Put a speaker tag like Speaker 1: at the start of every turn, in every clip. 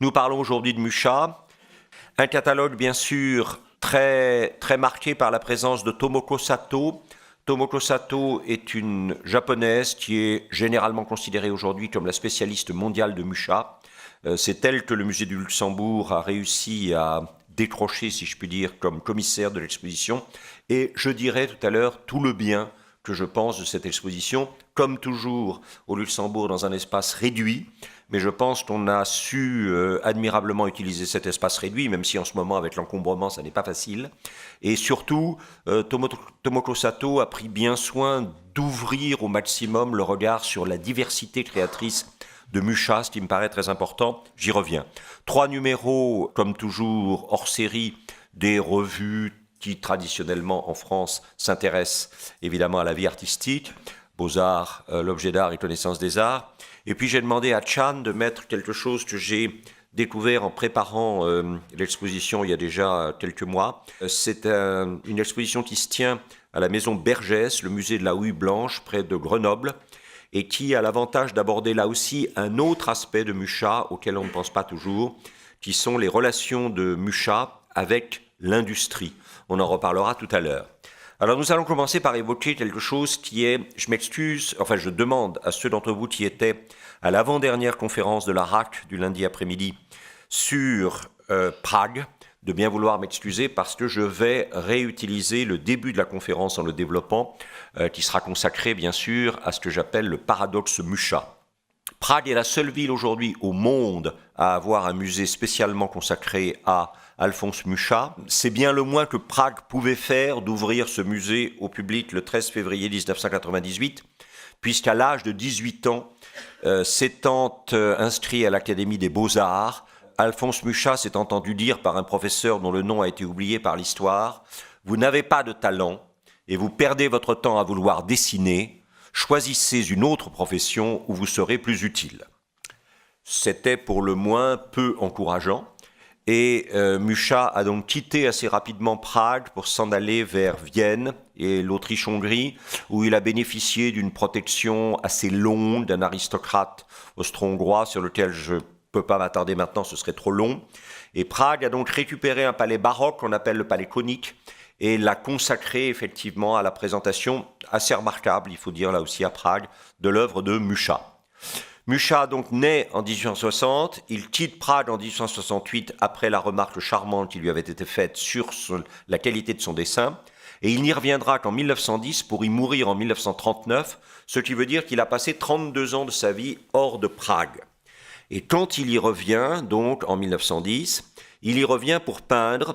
Speaker 1: Nous parlons aujourd'hui de Mucha, un catalogue bien sûr très, très marqué par la présence de Tomoko Sato. Tomoko Sato est une japonaise qui est généralement considérée aujourd'hui comme la spécialiste mondiale de Mucha. C'est elle que le musée du Luxembourg a réussi à décrocher, si je puis dire, comme commissaire de l'exposition. Et je dirais tout à l'heure tout le bien que je pense de cette exposition, comme toujours au Luxembourg dans un espace réduit. Mais je pense qu'on a su admirablement utiliser cet espace réduit, même si en ce moment, avec l'encombrement, ça n'est pas facile. Et surtout, Tomoko Sato a pris bien soin d'ouvrir au maximum le regard sur la diversité créatrice de Mucha, ce qui me paraît très important. J'y reviens. 3 numéros, comme toujours, hors série, des revues qui, traditionnellement, en France, s'intéressent évidemment à la vie artistique. Beaux-Arts, l'objet d'art et connaissance des arts. Et puis j'ai demandé à Chan de mettre quelque chose que j'ai découvert en préparant l'exposition il y a déjà quelques mois. C'est une exposition qui se tient à la maison Bergès, le musée de la Houille Blanche, près de Grenoble, et qui a l'avantage d'aborder là aussi un autre aspect de Mucha auquel on ne pense pas toujours, qui sont les relations de Mucha avec l'industrie. On en reparlera tout à l'heure. Alors nous allons commencer par évoquer quelque chose qui est, je m'excuse, enfin je demande à ceux d'entre vous qui étaient à l'avant-dernière conférence de la RAC du lundi après-midi sur Prague, de bien vouloir m'excuser parce que je vais réutiliser le début de la conférence en le développant, qui sera consacré bien sûr à ce que j'appelle le paradoxe Mucha. Prague est la seule ville aujourd'hui au monde à avoir un musée spécialement consacré à Alphonse Mucha. C'est bien le moins que Prague pouvait faire d'ouvrir ce musée au public le 13 février 1998, puisqu'à l'âge de 18 ans, s'étant inscrit à l'Académie des Beaux-Arts, Alphonse Mucha s'est entendu dire par un professeur dont le nom a été oublié par l'histoire « Vous n'avez pas de talent et vous perdez votre temps à vouloir dessiner. Choisissez une autre profession où vous serez plus utile. » C'était pour le moins peu encourageant. Et Mucha a donc quitté assez rapidement Prague pour s'en aller vers Vienne et l'Autriche-Hongrie, où il a bénéficié d'une protection assez longue d'un aristocrate austro-hongrois sur lequel je ne peux pas m'attarder maintenant, ce serait trop long. Et Prague a donc récupéré un palais baroque qu'on appelle le palais conique et l'a consacré effectivement à la présentation assez remarquable, il faut dire là aussi à Prague, de l'œuvre de Mucha. Mucha donc naît en 1860, il quitte Prague en 1868 après la remarque charmante qui lui avait été faite sur la qualité de son dessin, et il n'y reviendra qu'en 1910 pour y mourir en 1939, ce qui veut dire qu'il a passé 32 ans de sa vie hors de Prague. Et quand il y revient, donc en 1910, il y revient pour peindre,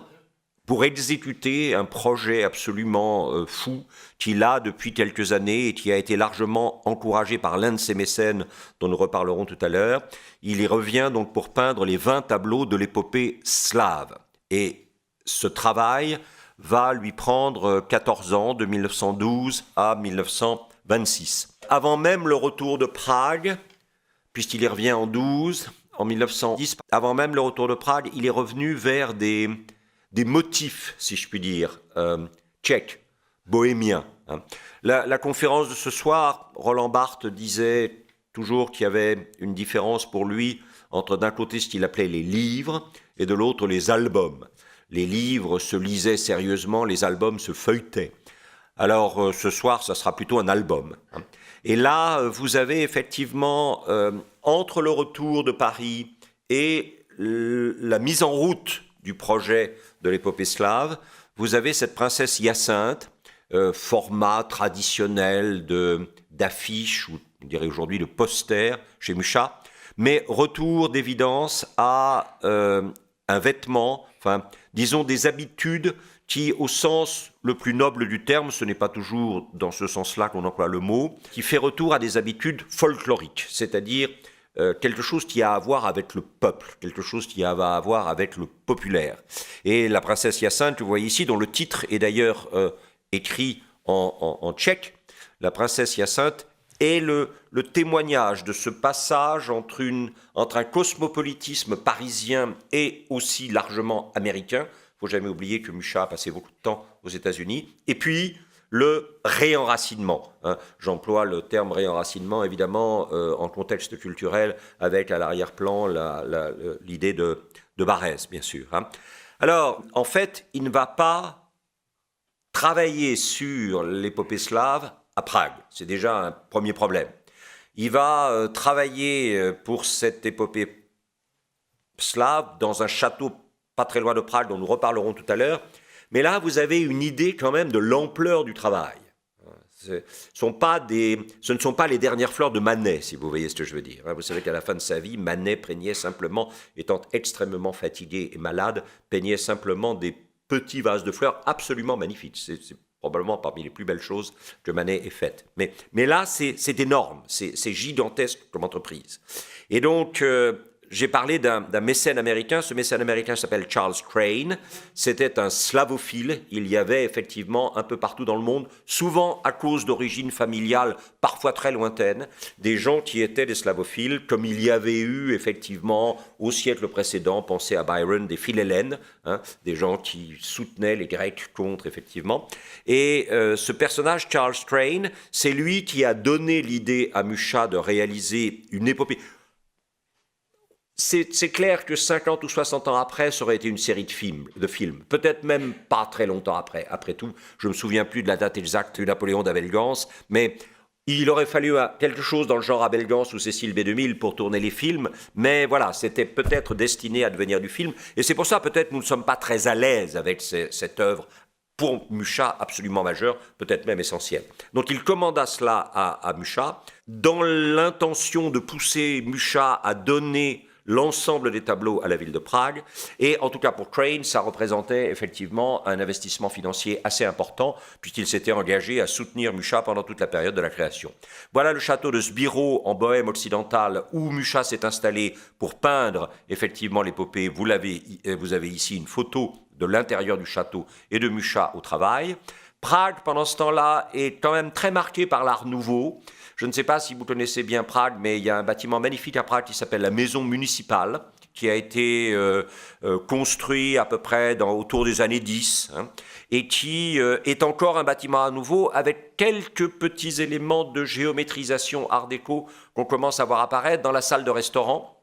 Speaker 1: pour exécuter un projet absolument fou qu'il a depuis quelques années et qui a été largement encouragé par l'un de ses mécènes dont nous reparlerons tout à l'heure. Il y revient donc pour peindre les 20 tableaux de l'épopée slave. Et ce travail va lui prendre 14 ans, de 1912 à 1926. Avant même le retour de Prague, puisqu'il y revient en 1910, avant même le retour de Prague, il est revenu vers des motifs, si je puis dire, tchèques, bohémiens. Hein. La conférence de ce soir, Roland Barthes disait toujours qu'il y avait une différence pour lui entre d'un côté ce qu'il appelait les livres et de l'autre les albums. Les livres se lisaient sérieusement, les albums se feuilletaient. Alors ce soir, ça sera plutôt un album. Hein. Et là, vous avez effectivement, entre le retour de Paris et la mise en route du projet de l'épopée slave, vous avez cette princesse Hyacinthe, format traditionnel d'affiche, ou on dirait aujourd'hui de poster chez Mucha, mais retour d'évidence à un vêtement, enfin, disons des habitudes qui, au sens le plus noble du terme, ce n'est pas toujours dans ce sens-là qu'on emploie le mot, qui fait retour à des habitudes folkloriques, c'est-à-dire quelque chose qui a à voir avec le peuple, quelque chose qui a à voir avec le populaire. Et la princesse Hyacinthe, que vous voyez ici, dont le titre est d'ailleurs écrit en tchèque, la princesse Hyacinthe est le témoignage de ce passage entre un cosmopolitisme parisien et aussi largement américain. Il ne faut jamais oublier que Mucha a passé beaucoup de temps aux États-Unis. Et puis, le réenracinement. Hein. J'emploie le terme réenracinement, évidemment, en contexte culturel, avec à l'arrière-plan l'idée de Barrès, bien sûr. Hein. Alors, en fait, il ne va pas travailler sur l'épopée slave à Prague. C'est déjà un premier problème. Il va travailler pour cette épopée slave dans un château pas très loin de Prague, dont nous reparlerons tout à l'heure. Mais là, vous avez une idée quand même de l'ampleur du travail. Ce ne sont pas les dernières fleurs de Manet, si vous voyez ce que je veux dire. Vous savez qu'à la fin de sa vie, Manet peignait simplement, étant extrêmement fatigué et malade, peignait simplement des petits vases de fleurs absolument magnifiques. C'est probablement parmi les plus belles choses que Manet ait faites. Mais là, c'est énorme, c'est gigantesque comme entreprise. Et donc, j'ai parlé d'un mécène américain. Ce mécène américain s'appelle Charles Crane. C'était un slavophile. Il y avait effectivement un peu partout dans le monde, souvent à cause d'origines familiales parfois très lointaines, des gens qui étaient des slavophiles, comme il y avait eu effectivement au siècle précédent, pensez à Byron, des philhellènes, hein, des gens qui soutenaient les Grecs contre, effectivement. Et ce personnage, Charles Crane, c'est lui qui a donné l'idée à Mucha de réaliser une épopée. C'est clair que 50 ou 60 ans après, ça aurait été une série de films. Peut-être même pas très longtemps après. Après tout, je ne me souviens plus de la date exacte de Napoléon d'Abel Gance, mais il aurait fallu quelque chose dans le genre Abel Gance ou Cécile B2000 pour tourner les films, mais voilà, c'était peut-être destiné à devenir du film, et c'est pour ça peut-être nous ne sommes pas très à l'aise avec cette œuvre, pour Mucha absolument majeure, peut-être même essentielle. Donc il commanda cela à Mucha, dans l'intention de pousser Mucha à donner l'ensemble des tableaux à la ville de Prague. Et en tout cas pour Crane, ça représentait effectivement un investissement financier assez important, puisqu'il s'était engagé à soutenir Mucha pendant toute la période de la création. Voilà le château de Sbiro en Bohême occidentale, où Mucha s'est installé pour peindre effectivement l'épopée. Vous avez ici une photo de l'intérieur du château et de Mucha au travail. Prague, pendant ce temps-là, est quand même très marquée par l'Art nouveau. Je ne sais pas si vous connaissez bien Prague, mais il y a un bâtiment magnifique à Prague qui s'appelle la Maison municipale, qui a été construit à peu près autour des années 10, hein, et qui est encore un bâtiment à nouveau avec quelques petits éléments de géométrisation art déco qu'on commence à voir apparaître dans la salle de restaurant.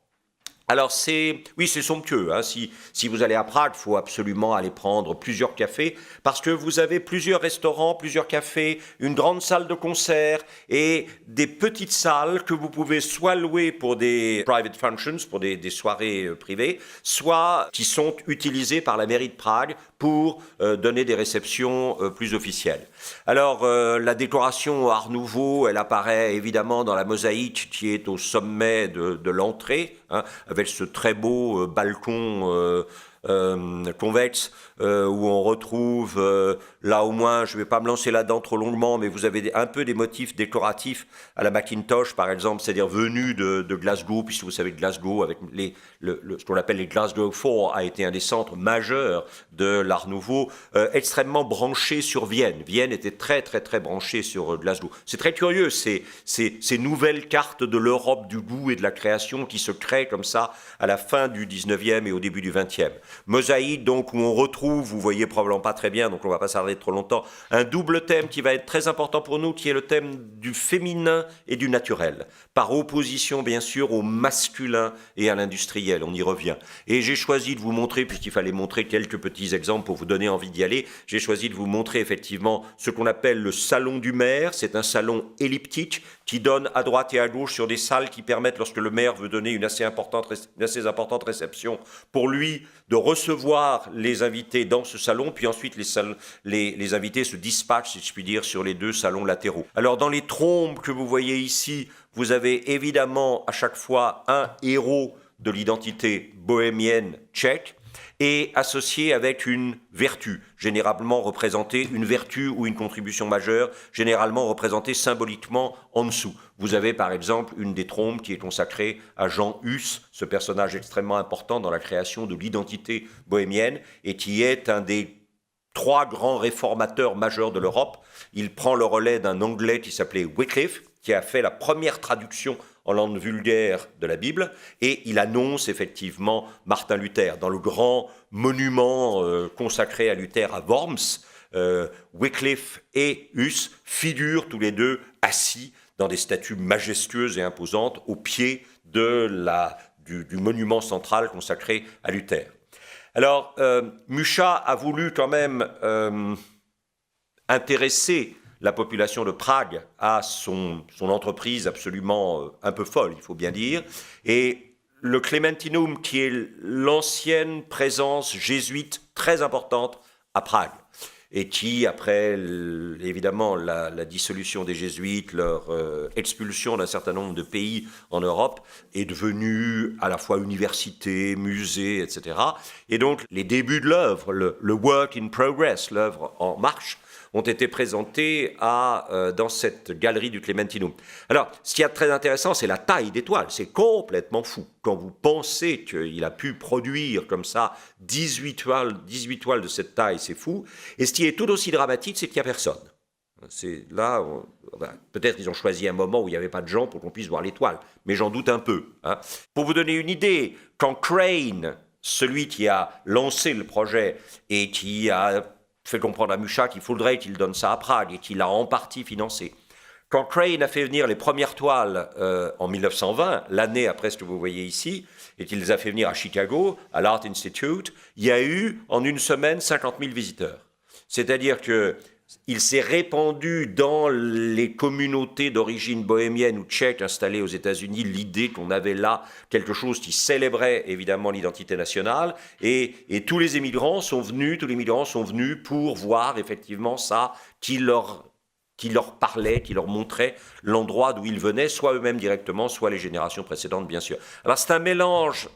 Speaker 1: Alors c'est somptueux, hein. Si vous allez à Prague, il faut absolument aller prendre plusieurs cafés, parce que vous avez plusieurs restaurants, plusieurs cafés, une grande salle de concert et des petites salles que vous pouvez soit louer pour des private functions, pour des soirées privées, soit qui sont utilisées par la mairie de Prague pour donner des réceptions plus officielles. Alors la décoration Art Nouveau, elle apparaît évidemment dans la mosaïque qui est au sommet de l'entrée, hein, avec ce très beau balcon convexe où on retrouve, là au moins, je ne vais pas me lancer là-dedans trop longuement, mais vous avez un peu des motifs décoratifs à la Macintosh, par exemple, c'est-à-dire venus de Glasgow, puisque vous savez que Glasgow, avec ce qu'on appelle les Glasgow Four, a été un des centres majeurs de l'Art Nouveau, extrêmement branché sur Vienne. Vienne était très, très, très branchée sur Glasgow. C'est très curieux, ces nouvelles cartes de l'Europe du goût et de la création qui se créent comme ça à la fin du 19e et au début du 20e. Mosaïque, donc, où on retrouve, vous voyez probablement pas très bien, donc on ne va pas s'arrêter trop longtemps, un double thème qui va être très important pour nous, qui est le thème du féminin et du naturel, par opposition, bien sûr, au masculin et à l'industriel, on y revient. Et j'ai choisi de vous montrer, puisqu'il fallait montrer quelques petits exemples pour vous donner envie d'y aller, j'ai choisi de vous montrer effectivement ce qu'on appelle le salon du maire. C'est un salon elliptique qui donne à droite et à gauche sur des salles qui permettent, lorsque le maire veut donner une assez importante réception, pour lui de recevoir les invités dans ce salon, puis ensuite les invités se dispatchent, si je puis dire, sur les deux salons latéraux. Alors dans les trombes que vous voyez ici, vous avez évidemment à chaque fois un héros de l'identité bohémienne tchèque, et associé avec une vertu, généralement représentée, une vertu ou une contribution majeure, généralement représentée symboliquement en dessous. Vous avez par exemple une des trombes qui est consacrée à Jean Hus, ce personnage extrêmement important dans la création de l'identité bohémienne, et qui est un des 3 grands réformateurs majeurs de l'Europe. Il prend le relais d'un Anglais qui s'appelait Wycliffe, qui a fait la première traduction en langue vulgaire de la Bible, et il annonce effectivement Martin Luther dans le grand monument consacré à Luther à Worms. Wycliffe et Huss figurent tous les deux assis dans des statues majestueuses et imposantes au pied du monument central consacré à Luther. Alors, Mucha a voulu quand même intéresser la population de Prague à son entreprise absolument un peu folle, il faut bien dire, et le Clementinum, qui est l'ancienne présence jésuite très importante à Prague, et qui, après évidemment la dissolution des jésuites, leur expulsion d'un certain nombre de pays en Europe, est devenu à la fois université, musée, etc. Et donc les débuts de l'œuvre, le work in progress, l'œuvre en marche, ont été présentés dans cette galerie du Clementinum. Alors, ce qui est très intéressant, c'est la taille des toiles. C'est complètement fou. Quand vous pensez qu'il a pu produire comme ça 18 toiles de cette taille, c'est fou. Et ce qui est tout aussi dramatique, c'est qu'il n'y a personne. C'est là, peut-être qu'ils ont choisi un moment où il n'y avait pas de gens pour qu'on puisse voir les toiles, mais j'en doute un peu. Hein. Pour vous donner une idée, quand Crane, celui qui a lancé le projet et qui a fait comprendre à Mucha qu'il faudrait qu'il donne ça à Prague et qu'il l'a en partie financé. Quand Crane a fait venir les premières toiles en 1920, l'année après ce que vous voyez ici, et qu'il les a fait venir à Chicago, à l'Art Institute, il y a eu en une semaine 50 000 visiteurs. C'est-à-dire qu'il s'est répandu dans les communautés d'origine bohémienne ou tchèque installées aux États-Unis l'idée qu'on avait là quelque chose qui célébrait évidemment l'identité nationale et tous les migrants sont venus pour voir effectivement ça qui leur parlait, qui leur montrait l'endroit d'où ils venaient, soit eux-mêmes directement, soit les générations précédentes bien sûr. Alors c'est un mélange,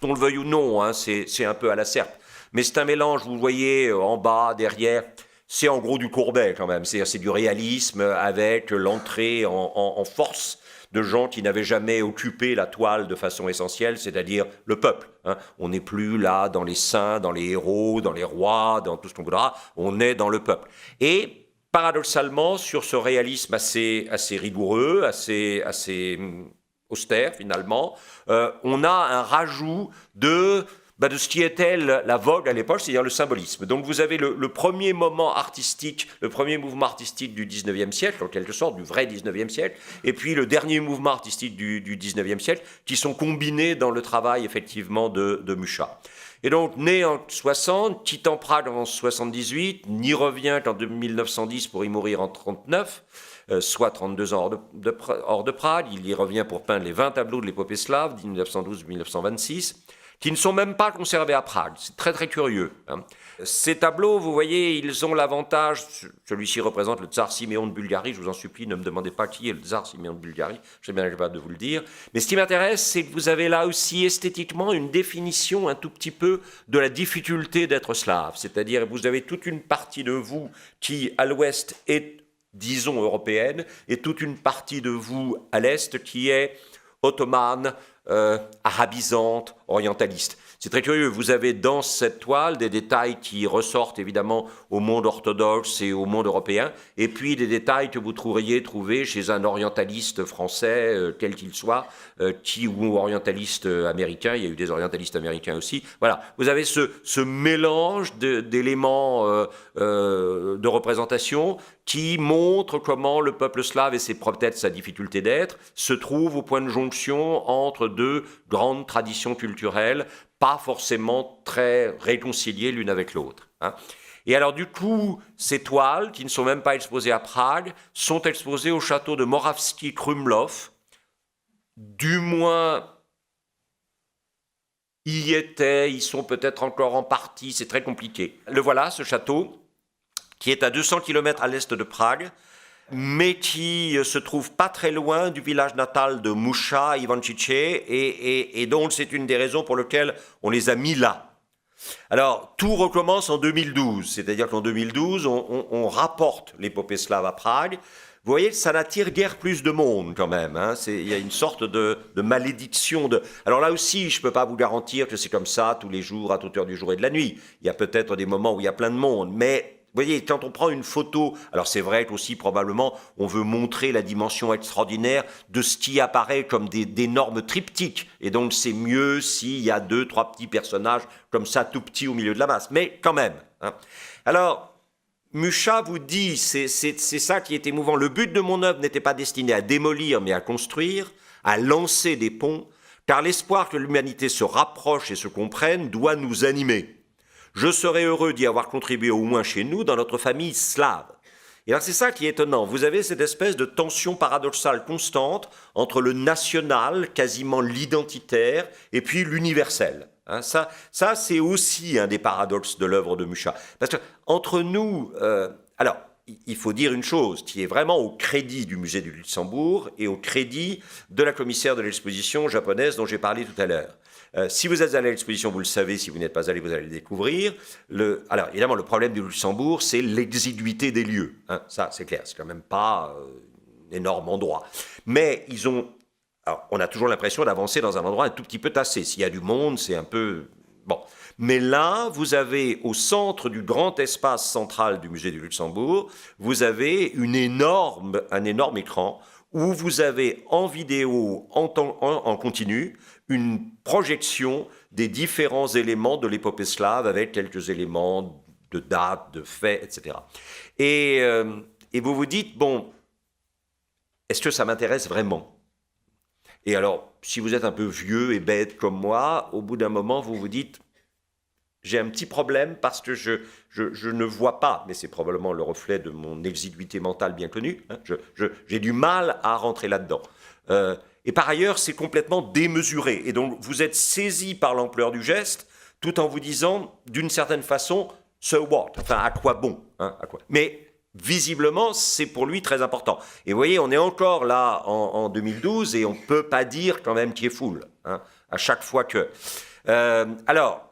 Speaker 1: qu'on le veuille ou non, hein, c'est un peu à la serpe, mais c'est un mélange, vous le voyez en bas, derrière. C'est en gros du Courbet quand même, c'est du réalisme avec l'entrée en force de gens qui n'avaient jamais occupé la toile de façon essentielle, c'est-à-dire le peuple. Hein. On n'est plus là dans les saints, dans les héros, dans les rois, dans tout ce qu'on voudra, on est dans le peuple. Et paradoxalement, sur ce réalisme assez rigoureux, assez austère finalement, on a un rajout de ce qui était la vogue à l'époque, c'est-à-dire le symbolisme. Donc vous avez le premier moment artistique, le premier mouvement artistique du 19e siècle, en quelque sorte, du vrai 19e siècle, et puis le dernier mouvement artistique du 19e siècle, qui sont combinés dans le travail, effectivement, de Mucha. Et donc, né en 60, quittant Prague en 78, n'y revient qu'en 1910 pour y mourir en 39, soit 32 ans hors de Prague. Il y revient pour peindre les 20 tableaux de l'épopée slave, 1912-1926, qui ne sont même pas conservés à Prague. C'est très très curieux. Hein. Ces tableaux, vous voyez, ils ont l'avantage, celui-ci représente le tsar Siméon de Bulgarie, je vous en supplie, ne me demandez pas qui est le tsar Siméon de Bulgarie, je sais bien capable de vous le dire, mais ce qui m'intéresse, c'est que vous avez là aussi esthétiquement une définition un tout petit peu de la difficulté d'être slave, c'est-à-dire vous avez toute une partie de vous qui, à l'ouest, est, disons, européenne, et toute une partie de vous, à l'est, qui est ottomane, arabisante, orientaliste. C'est très curieux, vous avez dans cette toile des détails qui ressortent évidemment au monde orthodoxe et au monde européen, et puis des détails que vous trouver chez un orientaliste français, quel qu'il soit, ou orientaliste américain, il y a eu des orientalistes américains aussi. Voilà, vous avez ce mélange d'éléments de représentation qui montre comment le peuple slave, et c'est peut-être sa difficulté d'être, se trouve au point de jonction entre deux grandes traditions culturelles, pas forcément très réconciliées l'une avec l'autre. Hein. Et alors du coup, ces toiles, qui ne sont même pas exposées à Prague, sont exposées au château de Moravský Krumlov, du moins y étaient, ils sont peut-être encore en partie, c'est très compliqué. Le voilà, ce château, qui est à 200 km à l'est de Prague, mais qui se trouve pas très loin du village natal de Mucha Ivančiće, et donc c'est une des raisons pour lesquelles on les a mis là. Alors, tout recommence en 2012, c'est-à-dire qu'en 2012, on rapporte l'épopée slave à Prague. Vous voyez, ça n'attire guère plus de monde quand même. Hein. Il y a une sorte de malédiction. Alors là aussi, je ne peux pas vous garantir que c'est comme ça tous les jours, à toute heure du jour et de la nuit. Il y a peut-être des moments où il y a plein de monde, mais vous voyez, quand on prend une photo, alors c'est vrai qu'aussi probablement on veut montrer la dimension extraordinaire de ce qui apparaît comme d'énormes triptyques. Et donc c'est mieux s'il y a 2-3 petits personnages comme ça tout petits au milieu de la masse. Mais quand même. Hein. Alors, Mucha vous dit, c'est ça qui est émouvant, le but de mon œuvre n'était pas destiné à démolir, mais à construire, à lancer des ponts, car l'espoir que l'humanité se rapproche et se comprenne doit nous animer. Je serais heureux d'y avoir contribué au moins chez nous, dans notre famille slave. Et alors c'est ça qui est étonnant, vous avez cette espèce de tension paradoxale constante entre le national, quasiment l'identitaire, et puis l'universel. Hein, ça c'est aussi un des paradoxes de l'œuvre de Mucha. Parce que entre nous, alors il faut dire une chose qui est vraiment au crédit du musée du Luxembourg et au crédit de la commissaire de l'exposition japonaise dont j'ai parlé tout à l'heure. Si vous êtes allé à l'exposition, vous le savez, si vous n'êtes pas allé, vous allez le découvrir. Alors évidemment, le problème du Luxembourg, c'est l'exiguïté des lieux. Hein, ça, c'est clair, c'est quand même pas un énorme endroit. Mais ils ont... Alors, on a toujours l'impression d'avancer dans un endroit un tout petit peu tassé. S'il y a du monde, c'est un peu... Bon. Mais là, vous avez au centre du grand espace central du musée du Luxembourg, vous avez un énorme écran où vous avez en vidéo, en continu, une projection des différents éléments de l'épopée slave avec quelques éléments de dates, de faits, etc. Et vous vous dites, bon, est-ce que ça m'intéresse vraiment ? Et alors, si vous êtes un peu vieux et bête comme moi, au bout d'un moment, vous vous dites, j'ai un petit problème parce que je ne vois pas, mais c'est probablement le reflet de mon exiguïté mentale bien connue, hein, j'ai du mal à rentrer là-dedans. Et par ailleurs, c'est complètement démesuré. Et donc, vous êtes saisi par l'ampleur du geste, tout en vous disant, d'une certaine façon, so what ? Enfin, à quoi bon, hein, à quoi ? Mais visiblement, c'est pour lui très important. Et vous voyez, on est encore là en 2012 et on ne peut pas dire quand même qu'il est full, hein, à chaque fois que... alors,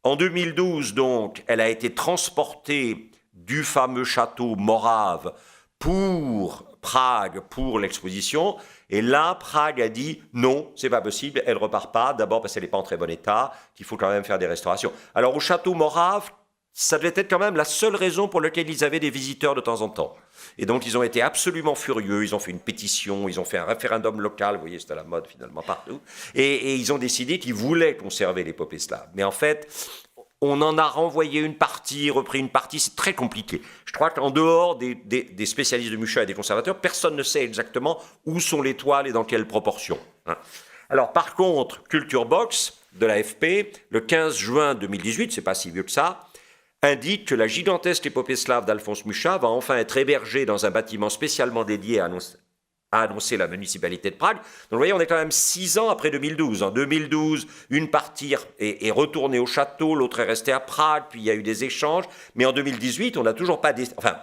Speaker 1: en 2012, donc, elle a été transportée du fameux château Morave pour Prague, pour l'exposition. Et là, Prague a dit non, c'est pas possible, elle repart pas. D'abord parce qu'elle n'est pas en très bon état, qu'il faut quand même faire des restaurations. Alors au château Morave, ça devait être quand même la seule raison pour laquelle ils avaient des visiteurs de temps en temps. Et donc ils ont été absolument furieux, ils ont fait une pétition, ils ont fait un référendum local, vous voyez, c'était à la mode finalement partout. Et ils ont décidé qu'ils voulaient conserver l'épopée slave. Mais en fait, on en a renvoyé une partie, repris une partie, c'est très compliqué. Je crois qu'en dehors des spécialistes de Mucha et des conservateurs, personne ne sait exactement où sont les toiles et dans quelle proportion. Hein. Alors par contre, Culture Box de l'AFP, le 15 juin 2018, c'est pas si vieux que ça, indique que la gigantesque épopée slave d'Alphonse Mucha va enfin être hébergée dans un bâtiment spécialement dédié à annoncé la municipalité de Prague. Donc vous voyez, on est quand même 6 ans après 2012. En 2012, une partie est retournée au château, l'autre est restée à Prague, puis il y a eu des échanges. Mais en 2018, on n'a toujours pas...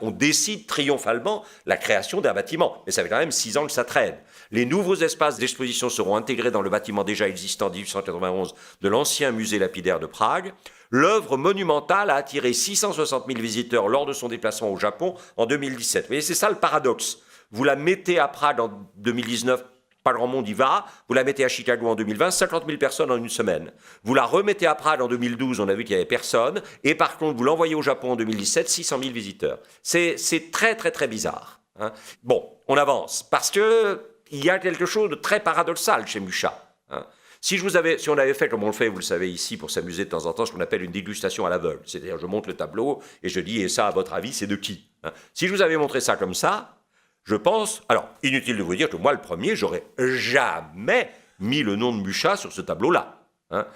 Speaker 1: on décide triomphalement la création d'un bâtiment. Mais ça fait quand même 6 ans que ça traîne. Les nouveaux espaces d'exposition seront intégrés dans le bâtiment déjà existant en 1891 de l'ancien musée lapidaire de Prague. L'œuvre monumentale a attiré 660 000 visiteurs lors de son déplacement au Japon en 2017. Vous voyez, c'est ça le paradoxe. Vous la mettez à Prague en 2019, pas grand monde y va. Vous la mettez à Chicago en 2020, 50 000 personnes en une semaine. Vous la remettez à Prague en 2012, on a vu qu'il n'y avait personne. Et par contre, vous l'envoyez au Japon en 2017, 600 000 visiteurs. C'est très, très, très bizarre. Hein. Bon, on avance. Parce qu'il y a quelque chose de très paradoxal chez Mucha. Hein. Si on avait fait, comme on le fait, vous le savez ici, pour s'amuser de temps en temps, ce qu'on appelle une dégustation à l'aveugle. C'est-à-dire, je montre le tableau et je dis, et ça, à votre avis, c'est de qui, hein. Si je vous avais montré ça comme ça, je pense... Alors, inutile de vous dire que moi, le premier, j'aurais jamais mis le nom de Mucha sur ce tableau-là. Hein.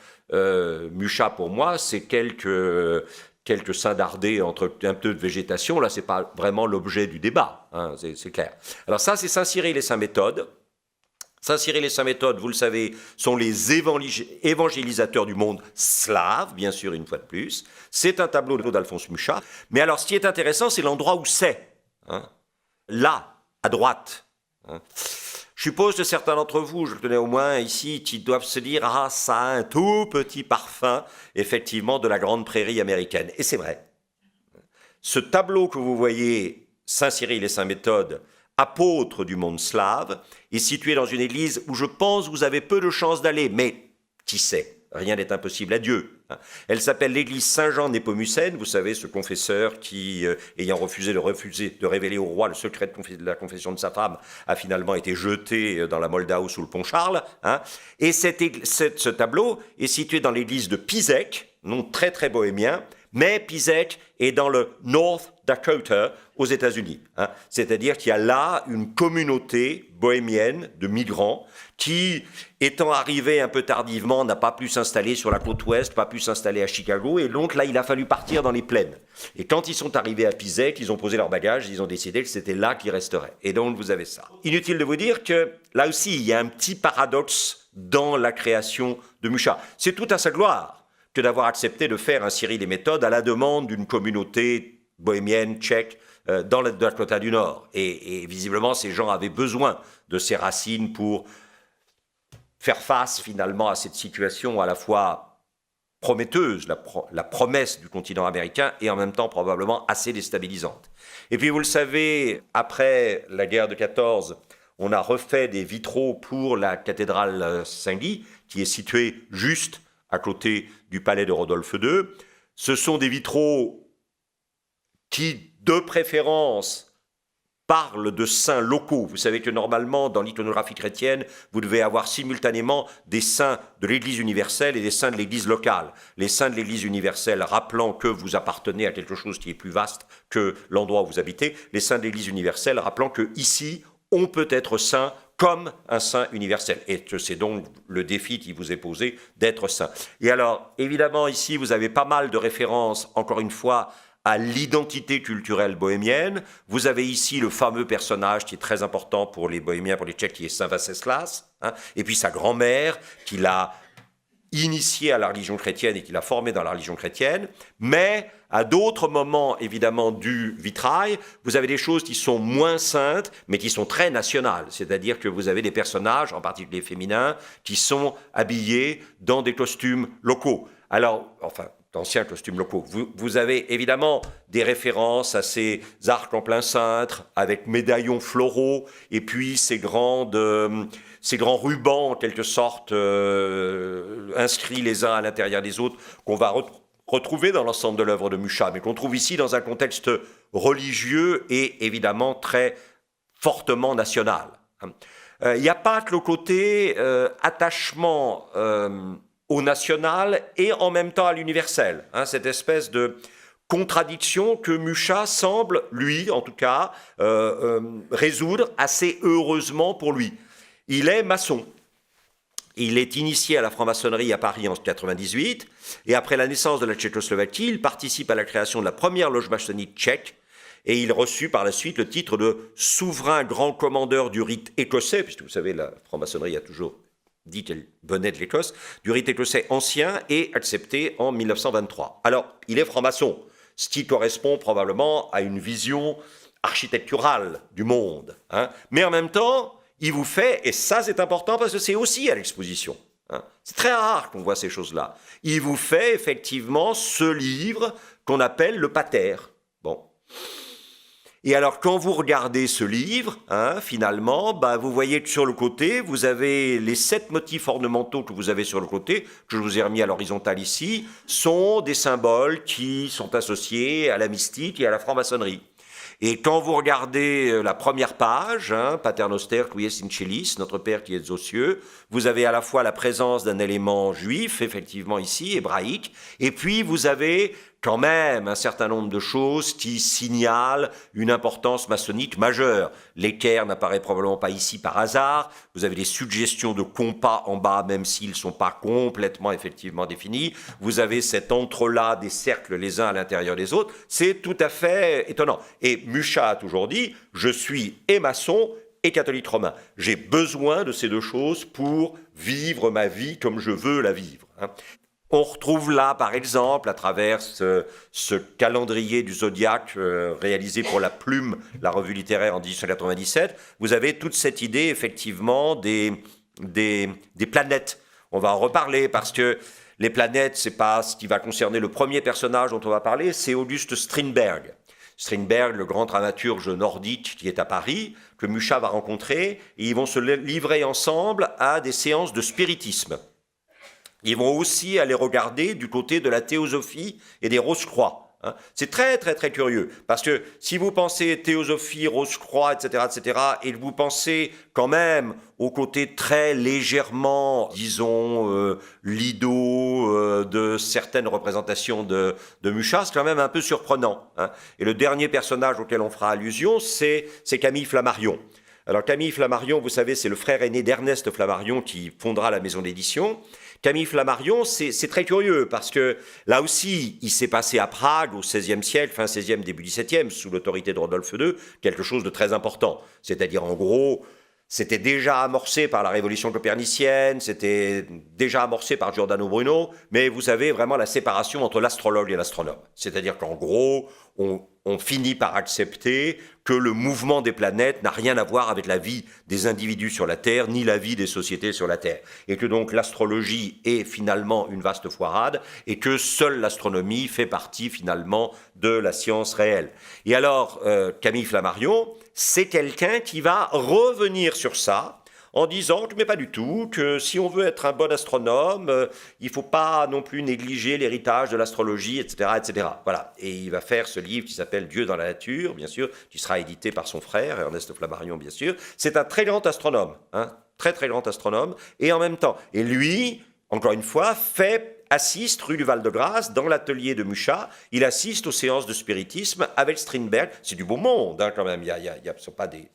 Speaker 1: Mucha, pour moi, c'est quelques seins dardés entre un peu de végétation. Là, ce n'est pas vraiment l'objet du débat, hein, c'est clair. Alors ça, c'est Saint-Cyril et Saint-Méthode. Saint-Cyril et Saint-Méthode, vous le savez, sont les évangélisateurs du monde slave, bien sûr, une fois de plus. C'est un tableau d'Alphonse Mucha. Mais alors, ce qui est intéressant, c'est l'endroit où c'est. Hein. Là, à droite. Hein. Je suppose que certains d'entre vous, je le connais au moins ici, qui doivent se dire « Ah, ça a un tout petit parfum, effectivement, de la grande prairie américaine. » Et c'est vrai. Ce tableau que vous voyez, Saint-Cyril et Saint-Méthode, apôtres du monde slave, est situé dans une église où je pense vous avez peu de chances d'aller, mais qui sait, rien n'est impossible à Dieu. Elle s'appelle l'église Saint-Jean Népomucène, vous savez, ce confesseur qui, ayant refusé de révéler au roi le secret de la confession de sa femme, a finalement été jeté dans la Moldau sous le pont Charles. Hein. Et ce tableau est situé dans l'église de Písek, nom très très bohémien, Mais Pisek est dans le North Dakota aux États-Unis. Hein. C'est-à-dire qu'il y a là une communauté bohémienne de migrants qui, étant arrivés un peu tardivement, n'a pas pu s'installer sur la côte ouest, pas pu s'installer à Chicago, et donc là, il a fallu partir dans les plaines. Et quand ils sont arrivés à Pisek, ils ont posé leurs bagages, ils ont décidé que c'était là qu'ils resteraient. Et donc, vous avez ça. Inutile de vous dire que, là aussi, il y a un petit paradoxe dans la création de Mucha. C'est tout à sa gloire que d'avoir accepté de faire un Cyril et Méthode à la demande d'une communauté bohémienne, tchèque, dans le Dakota du Nord. Et visiblement, ces gens avaient besoin de ces racines pour faire face finalement à cette situation à la fois prometteuse, la promesse du continent américain, et en même temps probablement assez déstabilisante. Et puis vous le savez, après la guerre de 14, on a refait des vitraux pour la cathédrale Saint-Guy, qui est située juste à côté du palais de Rodolphe II. Ce sont des vitraux qui, de préférence, parlent de saints locaux. Vous savez que normalement, dans l'iconographie chrétienne, vous devez avoir simultanément des saints de l'Église universelle et des saints de l'Église locale. Les saints de l'Église universelle rappelant que vous appartenez à quelque chose qui est plus vaste que l'endroit où vous habitez. Les saints de l'Église universelle rappelant que ici, on peut être saint comme un saint universel. Et que c'est donc le défi qui vous est posé d'être saint. Et alors, évidemment, ici, vous avez pas mal de références, encore une fois, à l'identité culturelle bohémienne. Vous avez ici le fameux personnage qui est très important pour les Bohémiens, pour les Tchèques, qui est Saint Venceslas, hein, et puis sa grand-mère, qui l'a initié à la religion chrétienne et qui l'a formé dans la religion chrétienne. Mais à d'autres moments, évidemment, du vitrail, vous avez des choses qui sont moins saintes, mais qui sont très nationales. C'est-à-dire que vous avez des personnages, en particulier féminins, qui sont habillés dans des costumes locaux. Alors, enfin, d'anciens costumes locaux. Vous avez évidemment des références à ces arcs en plein cintre, avec médaillons floraux, et puis ces grands rubans, en quelque sorte, inscrits les uns à l'intérieur des autres, qu'on va retrouver dans l'ensemble de l'œuvre de Mucha, mais qu'on trouve ici dans un contexte religieux et évidemment très fortement national. Il n'y a pas que le côté attachement au national et en même temps à l'universel, hein, cette espèce de contradiction que Mucha semble, lui en tout cas, résoudre assez heureusement pour lui. Il est maçon. Il est initié à la franc-maçonnerie à Paris en 1998, et après la naissance de la Tchécoslovaquie, il participe à la création de la première loge maçonnique tchèque, et il reçut par la suite le titre de souverain grand commandeur du rite écossais, puisque vous savez, la franc-maçonnerie a toujours dit qu'elle venait de l'Écosse, du rite écossais ancien et accepté en 1923. Alors, il est franc-maçon, ce qui correspond probablement à une vision architecturale du monde, hein. Mais en même temps, il vous fait, et ça c'est important parce que c'est aussi à l'exposition, hein. C'est très rare qu'on voit ces choses-là. Il vous fait effectivement ce livre qu'on appelle le Pater. Bon. Et alors, quand vous regardez ce livre, hein, finalement, vous voyez que sur le côté, vous avez les 7 motifs ornementaux que vous avez sur le côté, que je vous ai remis à l'horizontale ici, sont des symboles qui sont associés à la mystique et à la franc-maçonnerie. Et quand vous regardez la première page, hein, Pater Noster quies in celis, notre Père qui est aux cieux, vous avez à la fois la présence d'un élément juif, effectivement ici, hébraïque, et puis vous avez quand même un certain nombre de choses qui signalent une importance maçonnique majeure. L'équerre n'apparaît probablement pas ici par hasard, vous avez des suggestions de compas en bas, même s'ils ne sont pas complètement effectivement définis, vous avez cet entrelac des cercles les uns à l'intérieur des autres, c'est tout à fait étonnant. Et Mucha a toujours dit, je suis et maçon et catholique romain. J'ai besoin de ces deux choses pour vivre ma vie comme je veux la vivre, hein. On retrouve là, par exemple, à travers ce calendrier du zodiaque réalisé pour La Plume, la revue littéraire en 1897, vous avez toute cette idée, effectivement, des planètes. On va en reparler parce que les planètes, c'est pas ce qui va concerner le premier personnage dont on va parler, c'est Auguste Strindberg. Strindberg, le grand dramaturge nordique qui est à Paris, que Mucha va rencontrer, et ils vont se livrer ensemble à des séances de spiritisme. Ils vont aussi aller regarder du côté de la théosophie et des Rose-Croix. Hein. C'est très, très, très curieux. Parce que si vous pensez théosophie, Rose-Croix, etc., et que vous pensez quand même au côté très légèrement, disons, lido de certaines représentations de Mucha, c'est quand même un peu surprenant. Hein. Et le dernier personnage auquel on fera allusion, c'est Camille Flammarion. Alors Camille Flammarion, vous savez, c'est le frère aîné d'Ernest Flammarion qui fondera la maison d'édition. Camille Flammarion, c'est très curieux parce que là aussi, il s'est passé à Prague au XVIe siècle, fin XVIe, début XVIIe, sous l'autorité de Rodolphe II, quelque chose de très important. C'est-à-dire, en gros, c'était déjà amorcé par la révolution copernicienne, c'était déjà amorcé par Giordano Bruno, mais vous avez vraiment la séparation entre l'astrologue et l'astronome. C'est-à-dire qu'en gros, on finit par accepter que le mouvement des planètes n'a rien à voir avec la vie des individus sur la Terre, ni la vie des sociétés sur la Terre. Et que donc l'astrologie est finalement une vaste foirade, et que seule l'astronomie fait partie finalement de la science réelle. Et alors, Camille Flammarion, c'est quelqu'un qui va revenir sur ça, en disant, mais pas du tout, que si on veut être un bon astronome, il ne faut pas non plus négliger l'héritage de l'astrologie, etc., etc. Voilà. Et il va faire ce livre qui s'appelle Dieu dans la nature, bien sûr, qui sera édité par son frère, Ernest Flammarion, bien sûr. C'est un très grand astronome, hein, très très grand astronome, et en même temps, et lui, encore une fois, assiste, rue du Val-de-Grâce, dans l'atelier de Mucha, il assiste aux séances de spiritisme avec Strindberg. C'est du beau monde, hein, quand même, ce ne sont pas des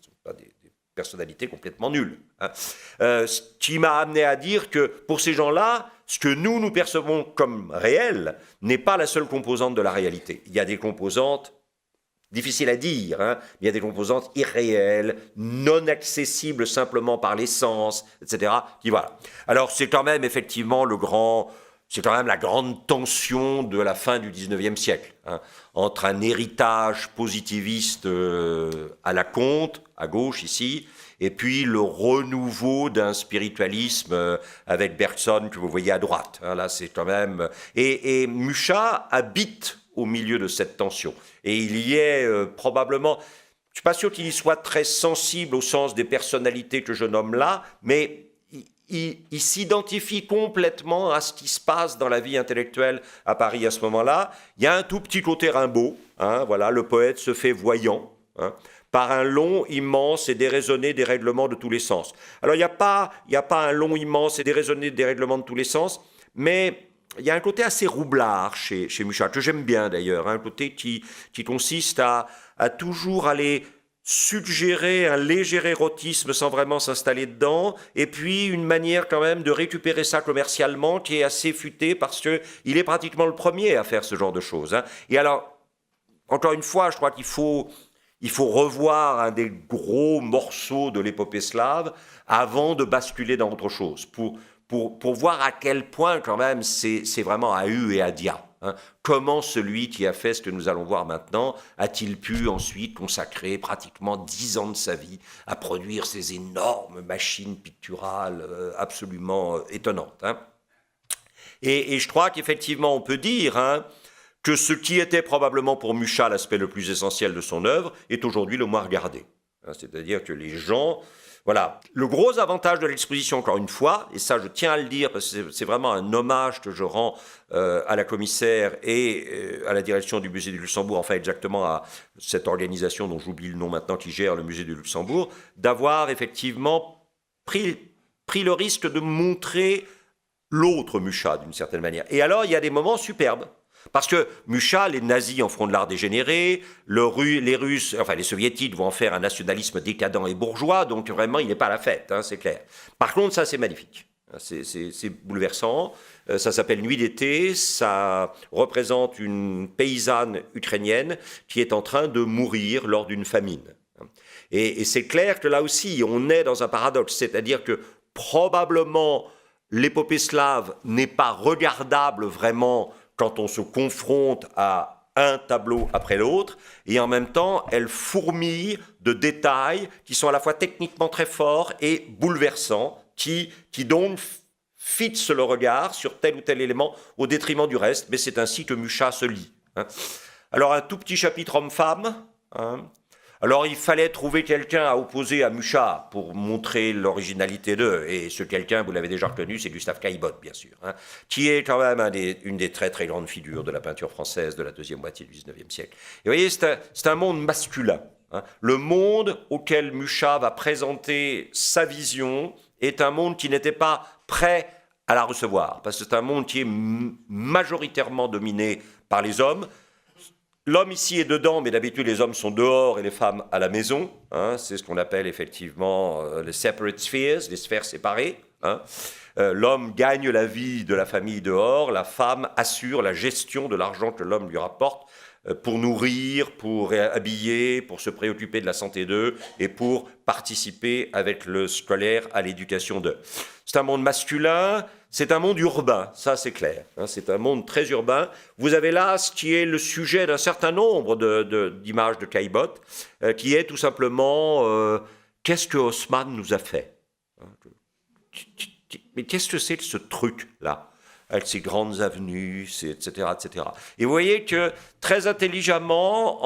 Speaker 1: personnalité complètement nulle. Hein. Ce qui m'a amené à dire que pour ces gens-là, ce que nous percevons comme réel n'est pas la seule composante de la réalité. Il y a des composantes difficiles à dire, hein. Il y a des composantes irréelles, non accessibles simplement par les sens, etc. Qui, voilà. Alors c'est quand même effectivement c'est quand même la grande tension de la fin du XIXe siècle, hein, entre un héritage positiviste à la Comte, à gauche ici, et puis le renouveau d'un spiritualisme avec Bergson que vous voyez à droite. Hein, là, c'est quand même... Et Mucha habite au milieu de cette tension. Et il y est probablement... Je ne suis pas sûr qu'il y soit très sensible au sens des personnalités que je nomme là, mais... Il s'identifie complètement à ce qui se passe dans la vie intellectuelle à Paris à ce moment-là. Il y a un tout petit côté Rimbaud. Hein, voilà, le poète se fait voyant, hein, par un long, immense et déraisonné dérèglement de tous les sens. Alors, il n'y a pas un long, immense et déraisonné dérèglement de tous les sens, mais il y a un côté assez roublard chez Mucha, que j'aime bien d'ailleurs, hein, un côté qui consiste à toujours aller... suggérer un léger érotisme sans vraiment s'installer dedans, et puis une manière quand même de récupérer ça commercialement qui est assez futée parce qu'il est pratiquement le premier à faire ce genre de choses. Hein. Et alors, encore une fois, je crois qu'il faut revoir un des gros morceaux de l'épopée slave avant de basculer dans autre chose, pour voir à quel point quand même c'est vraiment à U et à Dia. Hein. Comment celui qui a fait ce que nous allons voir maintenant a-t-il pu ensuite consacrer pratiquement 10 ans de sa vie à produire ces énormes machines picturales absolument étonnantes. Hein. Et je crois qu'effectivement on peut dire, hein, que ce qui était probablement pour Mucha l'aspect le plus essentiel de son œuvre est aujourd'hui le moins regardé. Hein, c'est-à-dire que les gens... Voilà. Le gros avantage de l'exposition, encore une fois, et ça je tiens à le dire parce que c'est vraiment un hommage que je rends à la commissaire et à la direction du musée du Luxembourg, enfin exactement à cette organisation dont j'oublie le nom maintenant qui gère le musée du Luxembourg, d'avoir effectivement pris le risque de montrer l'autre Mucha d'une certaine manière. Et alors il y a des moments superbes. Parce que Mucha, les nazis en feront de l'art dégénéré, les Russes, enfin les Soviétiques vont en faire un nationalisme décadent et bourgeois, donc vraiment il n'est pas à la fête, hein, c'est clair. Par contre, ça c'est magnifique, c'est bouleversant, ça s'appelle Nuit d'été, ça représente une paysanne ukrainienne qui est en train de mourir lors d'une famine. Et c'est clair que là aussi, on est dans un paradoxe, c'est-à-dire que probablement l'épopée slave n'est pas regardable vraiment quand on se confronte à un tableau après l'autre, et en même temps, elle fourmille de détails qui sont à la fois techniquement très forts et bouleversants, qui donc fixent le regard sur tel ou tel élément au détriment du reste, mais c'est ainsi que Mucha se lit. Hein. Alors, un tout petit chapitre homme-femme. Hein. Alors il fallait trouver quelqu'un à opposer à Mucha pour montrer l'originalité d'eux. Et ce quelqu'un, vous l'avez déjà reconnu, c'est Gustave Caillebotte, bien sûr, hein, qui est quand même une des très très grandes figures de la peinture française de la deuxième moitié du XIXe siècle. Et vous voyez, c'est un monde masculin. Hein. Le monde auquel Mucha va présenter sa vision est un monde qui n'était pas prêt à la recevoir, parce que c'est un monde qui est majoritairement dominé par les hommes. L'homme ici est dedans, mais d'habitude les hommes sont dehors et les femmes à la maison. Hein, c'est ce qu'on appelle effectivement les separate spheres, les sphères séparées. Hein. L'homme gagne la vie de la famille dehors, la femme assure la gestion de l'argent que l'homme lui rapporte pour nourrir, pour habiller, pour se préoccuper de la santé d'eux et pour participer avec le scolaire à l'éducation d'eux. C'est un monde masculin, c'est un monde urbain, ça c'est clair, hein, c'est un monde très urbain. Vous avez là ce qui est le sujet d'un certain nombre d'images de Caillebotte, qui est tout simplement qu'est-ce que Haussmann nous a fait, hein, mais qu'est-ce que c'est que ce truc-là avec ses grandes avenues, etc., etc. Et vous voyez que très intelligemment,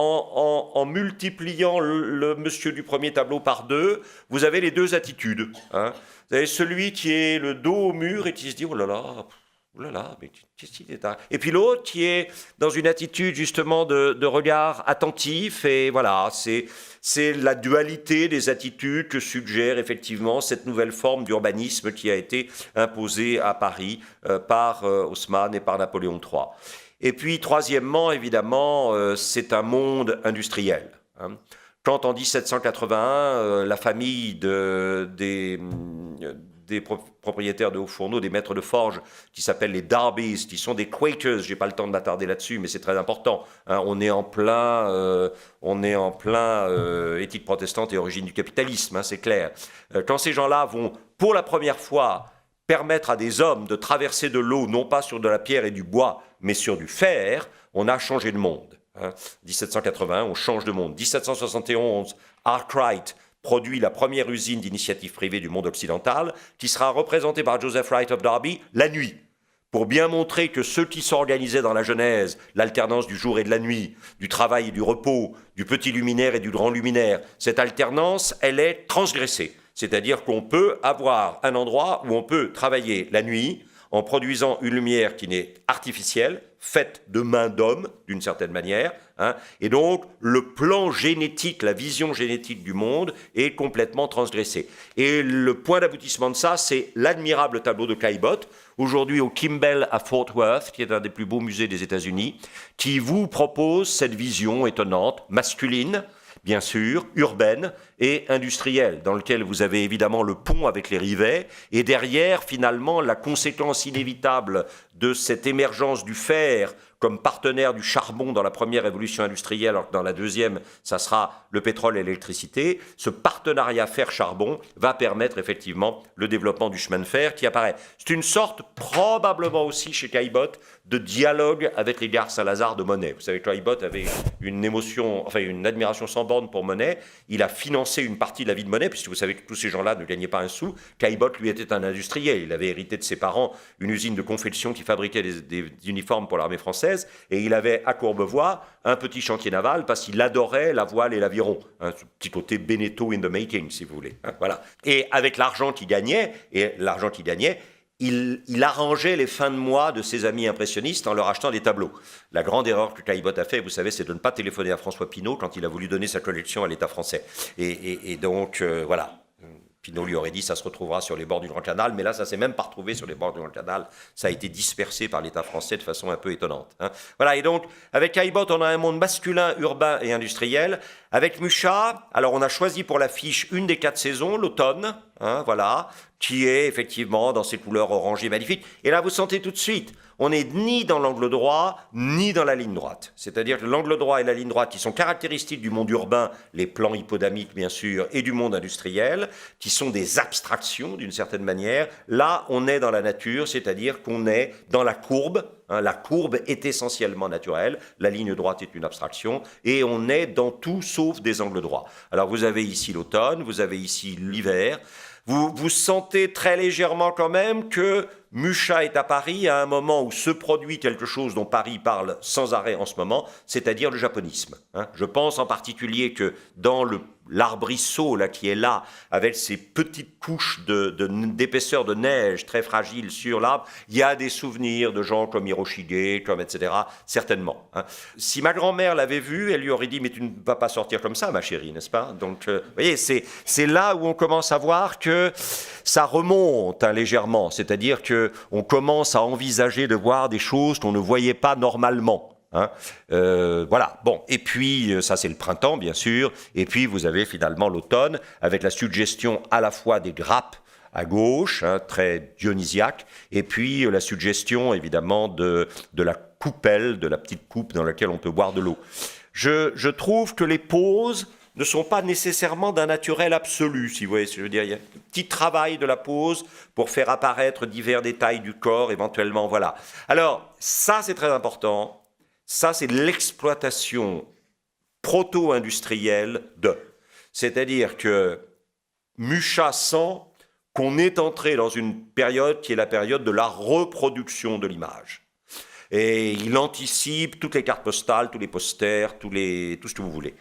Speaker 1: en multipliant le monsieur du premier tableau par deux, vous avez les deux attitudes. Hein. Vous avez celui qui est le dos au mur et qui se dit « oh là là, mais qu'est-ce qu'il est là ?» Et puis l'autre qui est dans une attitude justement de regard attentif. Et voilà, c'est la dualité des attitudes que suggère effectivement cette nouvelle forme d'urbanisme qui a été imposée à Paris par Haussmann et par Napoléon III. Et puis troisièmement, évidemment, c'est un monde industriel. Hein. Quand en 1781, la famille des propriétaires de hauts fourneaux, des maîtres de forge, qui s'appellent les Darbys, qui sont des Quakers, je n'ai pas le temps de m'attarder là-dessus, mais c'est très important. Hein, on est en plein éthique protestante et origine du capitalisme, hein, c'est clair. Quand ces gens-là vont, pour la première fois, permettre à des hommes de traverser de l'eau, non pas sur de la pierre et du bois, mais sur du fer, on a changé de monde. 1781, on change de monde. 1771, Arkwright produit la première usine d'initiative privée du monde occidental, qui sera représentée par Joseph Wright of Derby la nuit, pour bien montrer que ceux qui s'organisaient dans la Genèse, l'alternance du jour et de la nuit, du travail et du repos, du petit luminaire et du grand luminaire, cette alternance, elle est transgressée. C'est-à-dire qu'on peut avoir un endroit où on peut travailler la nuit en produisant une lumière qui n'est artificielle, faite de main d'homme, d'une certaine manière. Hein, et donc, le plan génétique, la vision génétique du monde est complètement transgressée. Et le point d'aboutissement de ça, c'est l'admirable tableau de Caillebotte, aujourd'hui au Kimbell à Fort Worth, qui est un des plus beaux musées des États-Unis, qui vous propose cette vision étonnante, masculine, bien sûr, urbaine et industrielle, dans lequel vous avez évidemment le pont avec les rivets, et derrière, finalement, la conséquence inévitable de cette émergence du fer comme partenaire du charbon dans la première révolution industrielle, alors que dans la deuxième, ça sera le pétrole et l'électricité. Ce partenariat fer-charbon va permettre effectivement le développement du chemin de fer qui apparaît. C'est une sorte, probablement aussi chez Caillebotte, de dialogue avec les gares Saint-Lazare de Monet. Vous savez que Caillebotte avait une admiration sans borne pour Monet. Il a financé une partie de la vie de Monet, puisque vous savez que tous ces gens-là ne gagnaient pas un sou. Caillebotte, lui, était un industriel. Il avait hérité de ses parents une usine de confection qui fabriquait des uniformes pour l'armée française, et il avait à Courbevoie un petit chantier naval parce qu'il adorait la voile et l'aviron. Un petit côté Beneteau in the making, si vous voulez. Voilà. Et avec l'argent qu'il gagnait, il arrangeait les fins de mois de ses amis impressionnistes en leur achetant des tableaux. La grande erreur que Caillebotte a fait, vous savez, c'est de ne pas téléphoner à François Pinault quand il a voulu donner sa collection à l'État français. Et donc, voilà. Pinault lui aurait dit ça se retrouvera sur les bords du Grand Canal, mais là, ça ne s'est même pas retrouvé sur les bords du Grand Canal. Ça a été dispersé par l'État français de façon un peu étonnante. Hein. Voilà, et donc, avec Caillebotte, on a un monde masculin, urbain et industriel. Avec Mucha, alors on a choisi pour l'affiche une des 4 saisons, l'automne, hein, voilà, qui est effectivement dans ses couleurs orangées magnifiques. Et là, vous sentez tout de suite, on n'est ni dans l'angle droit, ni dans la ligne droite. C'est-à-dire que l'angle droit et la ligne droite, qui sont caractéristiques du monde urbain, les plans hippodamiques bien sûr, et du monde industriel, qui sont des abstractions d'une certaine manière, là, on est dans la nature, c'est-à-dire qu'on est dans la courbe. Hein, la courbe est essentiellement naturelle, la ligne droite est une abstraction, et on est dans tout sauf des angles droits. Alors vous avez ici l'automne, vous avez ici l'hiver, vous sentez très légèrement quand même que Mucha est à Paris à un moment où se produit quelque chose dont Paris parle sans arrêt en ce moment, c'est-à-dire le japonisme. Je pense en particulier que dans l'arbrisseau là, qui est là, avec ses petites couches d'épaisseur de neige très fragiles sur l'arbre, il y a des souvenirs de gens comme Hiroshige, comme etc., certainement. Si ma grand-mère l'avait vu, elle lui aurait dit « mais tu ne vas pas sortir comme ça, ma chérie, n'est-ce pas ?» Donc, vous voyez, c'est là où on commence à voir que ça remonte légèrement, c'est-à-dire qu'on commence à envisager de voir des choses qu'on ne voyait pas normalement. Voilà, bon, et puis ça c'est le printemps bien sûr, et puis vous avez finalement l'automne avec la suggestion à la fois des grappes à gauche, très dionysiaque, et puis la suggestion évidemment de la coupelle, de la petite coupe dans laquelle on peut boire de l'eau. Je trouve que les poses ne sont pas nécessairement d'un naturel absolu, si vous voyez ce que je veux dire. Il y a un petit travail de la pose pour faire apparaître divers détails du corps, éventuellement, voilà. Alors, ça c'est très important. Ça, c'est l'exploitation proto-industrielle de. C'est-à-dire que Mucha sent qu'on est entré dans une période qui est la période de la reproduction de l'image. Et il anticipe toutes les cartes postales, tous les posters, tout ce que vous voulez.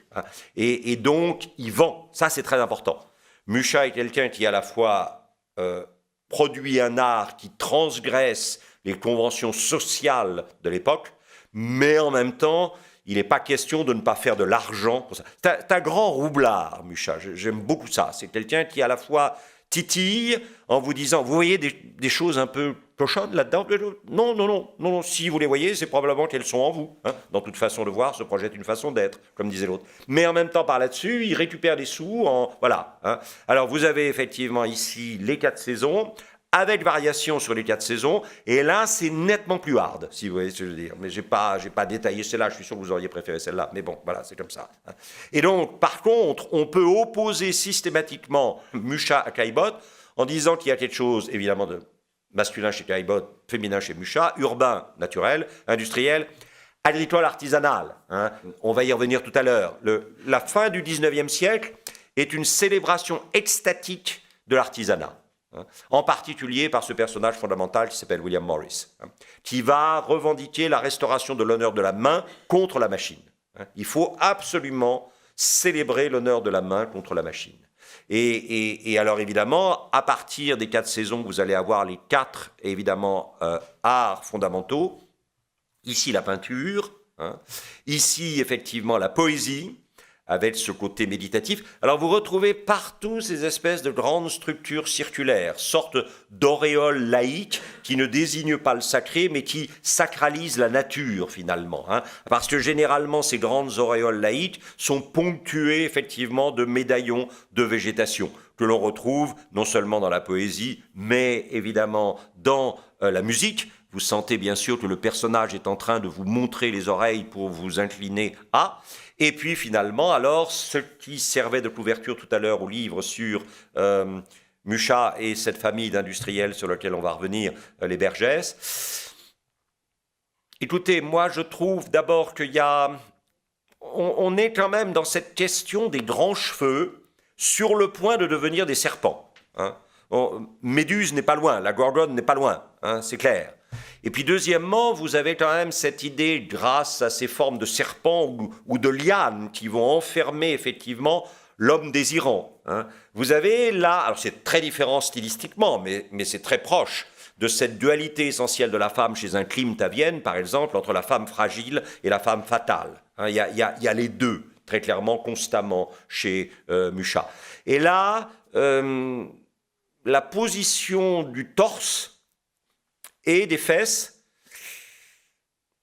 Speaker 1: Et donc, il vend. Ça, c'est très important. Mucha est quelqu'un qui, à la fois, produit un art qui transgresse les conventions sociales de l'époque, mais en même temps, il n'est pas question de ne pas faire de l'argent pour ça. C'est un grand roublard, Mucha. J'aime beaucoup ça. C'est quelqu'un qui, à la fois, titille en vous disant, vous voyez des choses un peu cochonnes là-dedans? Non. Si vous les voyez, c'est probablement qu'elles sont en vous. Dans toute façon de voir se projette une façon d'être, comme disait l'autre. Mais en même temps, par là-dessus, il récupère des sous. Voilà. Alors, vous avez effectivement ici les 4 saisons, avec variation sur les 4 saisons, et là, c'est nettement plus hard, si vous voyez ce que je veux dire. Mais j'ai pas détaillé celle-là, je suis sûr que vous auriez préféré celle-là, mais bon, voilà, c'est comme ça. Et donc, par contre, on peut opposer systématiquement Mucha à Caillebotte en disant qu'il y a quelque chose, évidemment, de masculin chez Caillebotte, féminin chez Mucha, urbain, naturel, industriel, agricole, artisanal. On va y revenir tout à l'heure. La fin du 19e siècle est une célébration extatique de l'artisanat. En particulier par ce personnage fondamental qui s'appelle William Morris, qui va revendiquer la restauration de l'honneur de la main contre la machine. Il faut absolument célébrer l'honneur de la main contre la machine. Et alors évidemment, à partir des 4 saisons, vous allez avoir les 4 évidemment arts fondamentaux. Ici la peinture, ici effectivement la poésie, avec ce côté méditatif. Alors vous retrouvez partout ces espèces de grandes structures circulaires, sortes d'auréoles laïques qui ne désignent pas le sacré, mais qui sacralisent la nature finalement. Parce que généralement ces grandes auréoles laïques sont ponctuées effectivement de médaillons de végétation, que l'on retrouve non seulement dans la poésie, mais évidemment dans la musique. Vous sentez bien sûr que le personnage est en train de vous montrer les oreilles pour vous incliner à... Et puis finalement, alors, ce qui servait de couverture tout à l'heure au livre sur Mucha et cette famille d'industriels sur laquelle on va revenir, les Bergès. Écoutez, moi je trouve d'abord qu'il y a... On est quand même dans cette question des grands cheveux sur le point de devenir des serpents. Méduse n'est pas loin, la Gorgone n'est pas loin, c'est clair. Et puis deuxièmement, vous avez quand même cette idée, grâce à ces formes de serpents ou de lianes qui vont enfermer effectivement l'homme désirant. Vous avez là, alors c'est très différent stylistiquement, mais c'est très proche de cette dualité essentielle de la femme chez un Klimt à Vienne, par exemple, entre la femme fragile et la femme fatale. Il y a les deux, très clairement, constamment, chez Mucha. Et là, la position du torse et des fesses,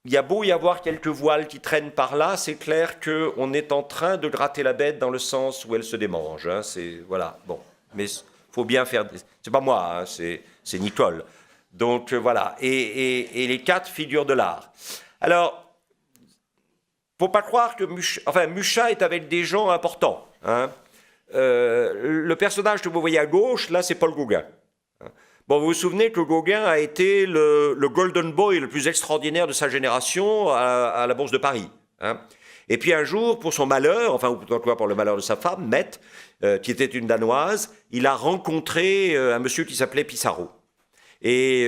Speaker 1: il y a beau y avoir quelques voiles qui traînent par là, c'est clair qu'on est en train de gratter la bête dans le sens où elle se démange. Voilà, bon. Mais il faut bien faire... C'est pas moi, c'est Nicole. Donc voilà, et les 4 figures de l'art. Alors, faut pas croire que Mucha est avec des gens importants. Le personnage que vous voyez à gauche, là, c'est Paul Gauguin. Bon, vous vous souvenez que Gauguin a été le Golden Boy le plus extraordinaire de sa génération à la Bourse de Paris. Et puis un jour, pour son malheur, ou plutôt pour le malheur de sa femme, Mette, qui était une Danoise, il a rencontré un monsieur qui s'appelait Pissarro. Et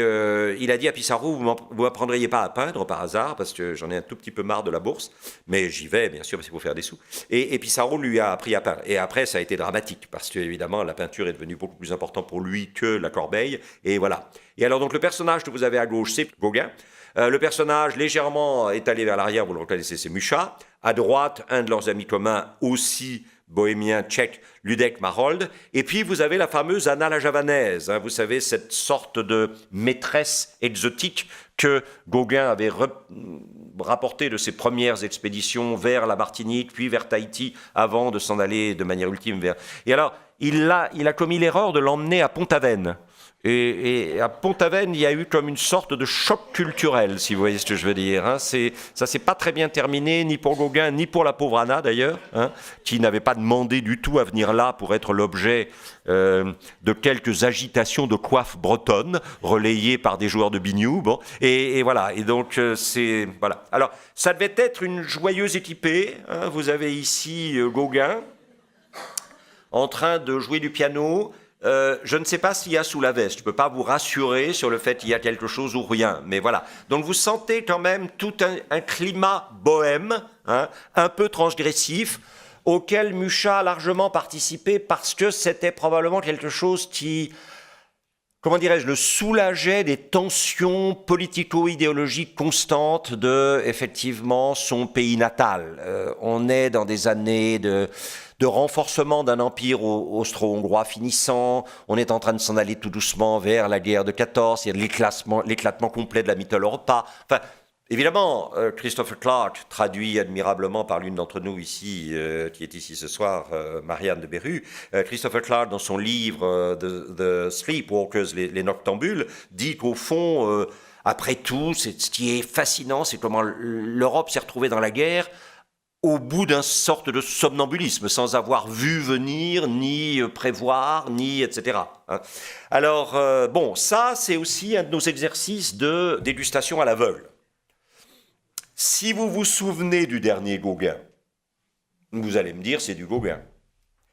Speaker 1: il a dit à Pissarro, vous m'apprendriez pas à peindre par hasard, parce que j'en ai un tout petit peu marre de la bourse, mais j'y vais, bien sûr, parce qu'il faut faire des sous. Et Pissarro lui a appris à peindre. Et après, ça a été dramatique, parce que évidemment, la peinture est devenue beaucoup plus importante pour lui que la corbeille. Et voilà. Et alors, donc, le personnage que vous avez à gauche, c'est Gauguin. Le personnage légèrement étalé vers l'arrière, vous le reconnaissez, c'est Mucha. À droite, un de leurs amis communs, aussi bohémien tchèque, Ludek Marold. Et puis, vous avez la fameuse Anna la Javanaise, vous savez, cette sorte de maîtresse exotique que Gauguin avait rapportée de ses premières expéditions vers la Martinique, puis vers Tahiti, avant de s'en aller de manière ultime vers... Et alors, il a commis l'erreur de l'emmener à Pont-Aven. Et à Pont-Aven, il y a eu comme une sorte de choc culturel, si vous voyez ce que je veux dire. Ça s'est pas très bien terminé, ni pour Gauguin, ni pour la pauvre Anna d'ailleurs, qui n'avait pas demandé du tout à venir là pour être l'objet de quelques agitations de coiffe bretonne, relayées par des joueurs de biniou. Bon, et voilà. Et donc c'est voilà. Alors ça devait être une joyeuse équipée. Vous avez ici Gauguin en train de jouer du piano. Je ne sais pas s'il y a sous la veste, je ne peux pas vous rassurer sur le fait qu'il y a quelque chose ou rien, mais voilà. Donc vous sentez quand même tout un climat bohème, un peu transgressif, auquel Mucha a largement participé parce que c'était probablement quelque chose qui, comment dirais-je, le soulageait des tensions politico-idéologiques constantes de, effectivement, son pays natal. On est dans des années de renforcement d'un empire austro-hongrois finissant, on est en train de s'en aller tout doucement vers la guerre de 14, il y a l'éclatement complet de la Mitteleuropa. Enfin, évidemment, Christopher Clark, traduit admirablement par l'une d'entre nous ici, qui est ici ce soir, Marianne de Beru, Christopher Clark, dans son livre The Sleepwalkers, les noctambules, dit qu'au fond, après tout, ce qui est fascinant, c'est comment l'Europe s'est retrouvée dans la guerre au bout d'une sorte de somnambulisme, sans avoir vu venir, ni prévoir, ni etc. Alors, bon, ça, c'est aussi un de nos exercices de dégustation à l'aveugle. Si vous vous souvenez du dernier Gauguin, vous allez me dire c'est du Gauguin.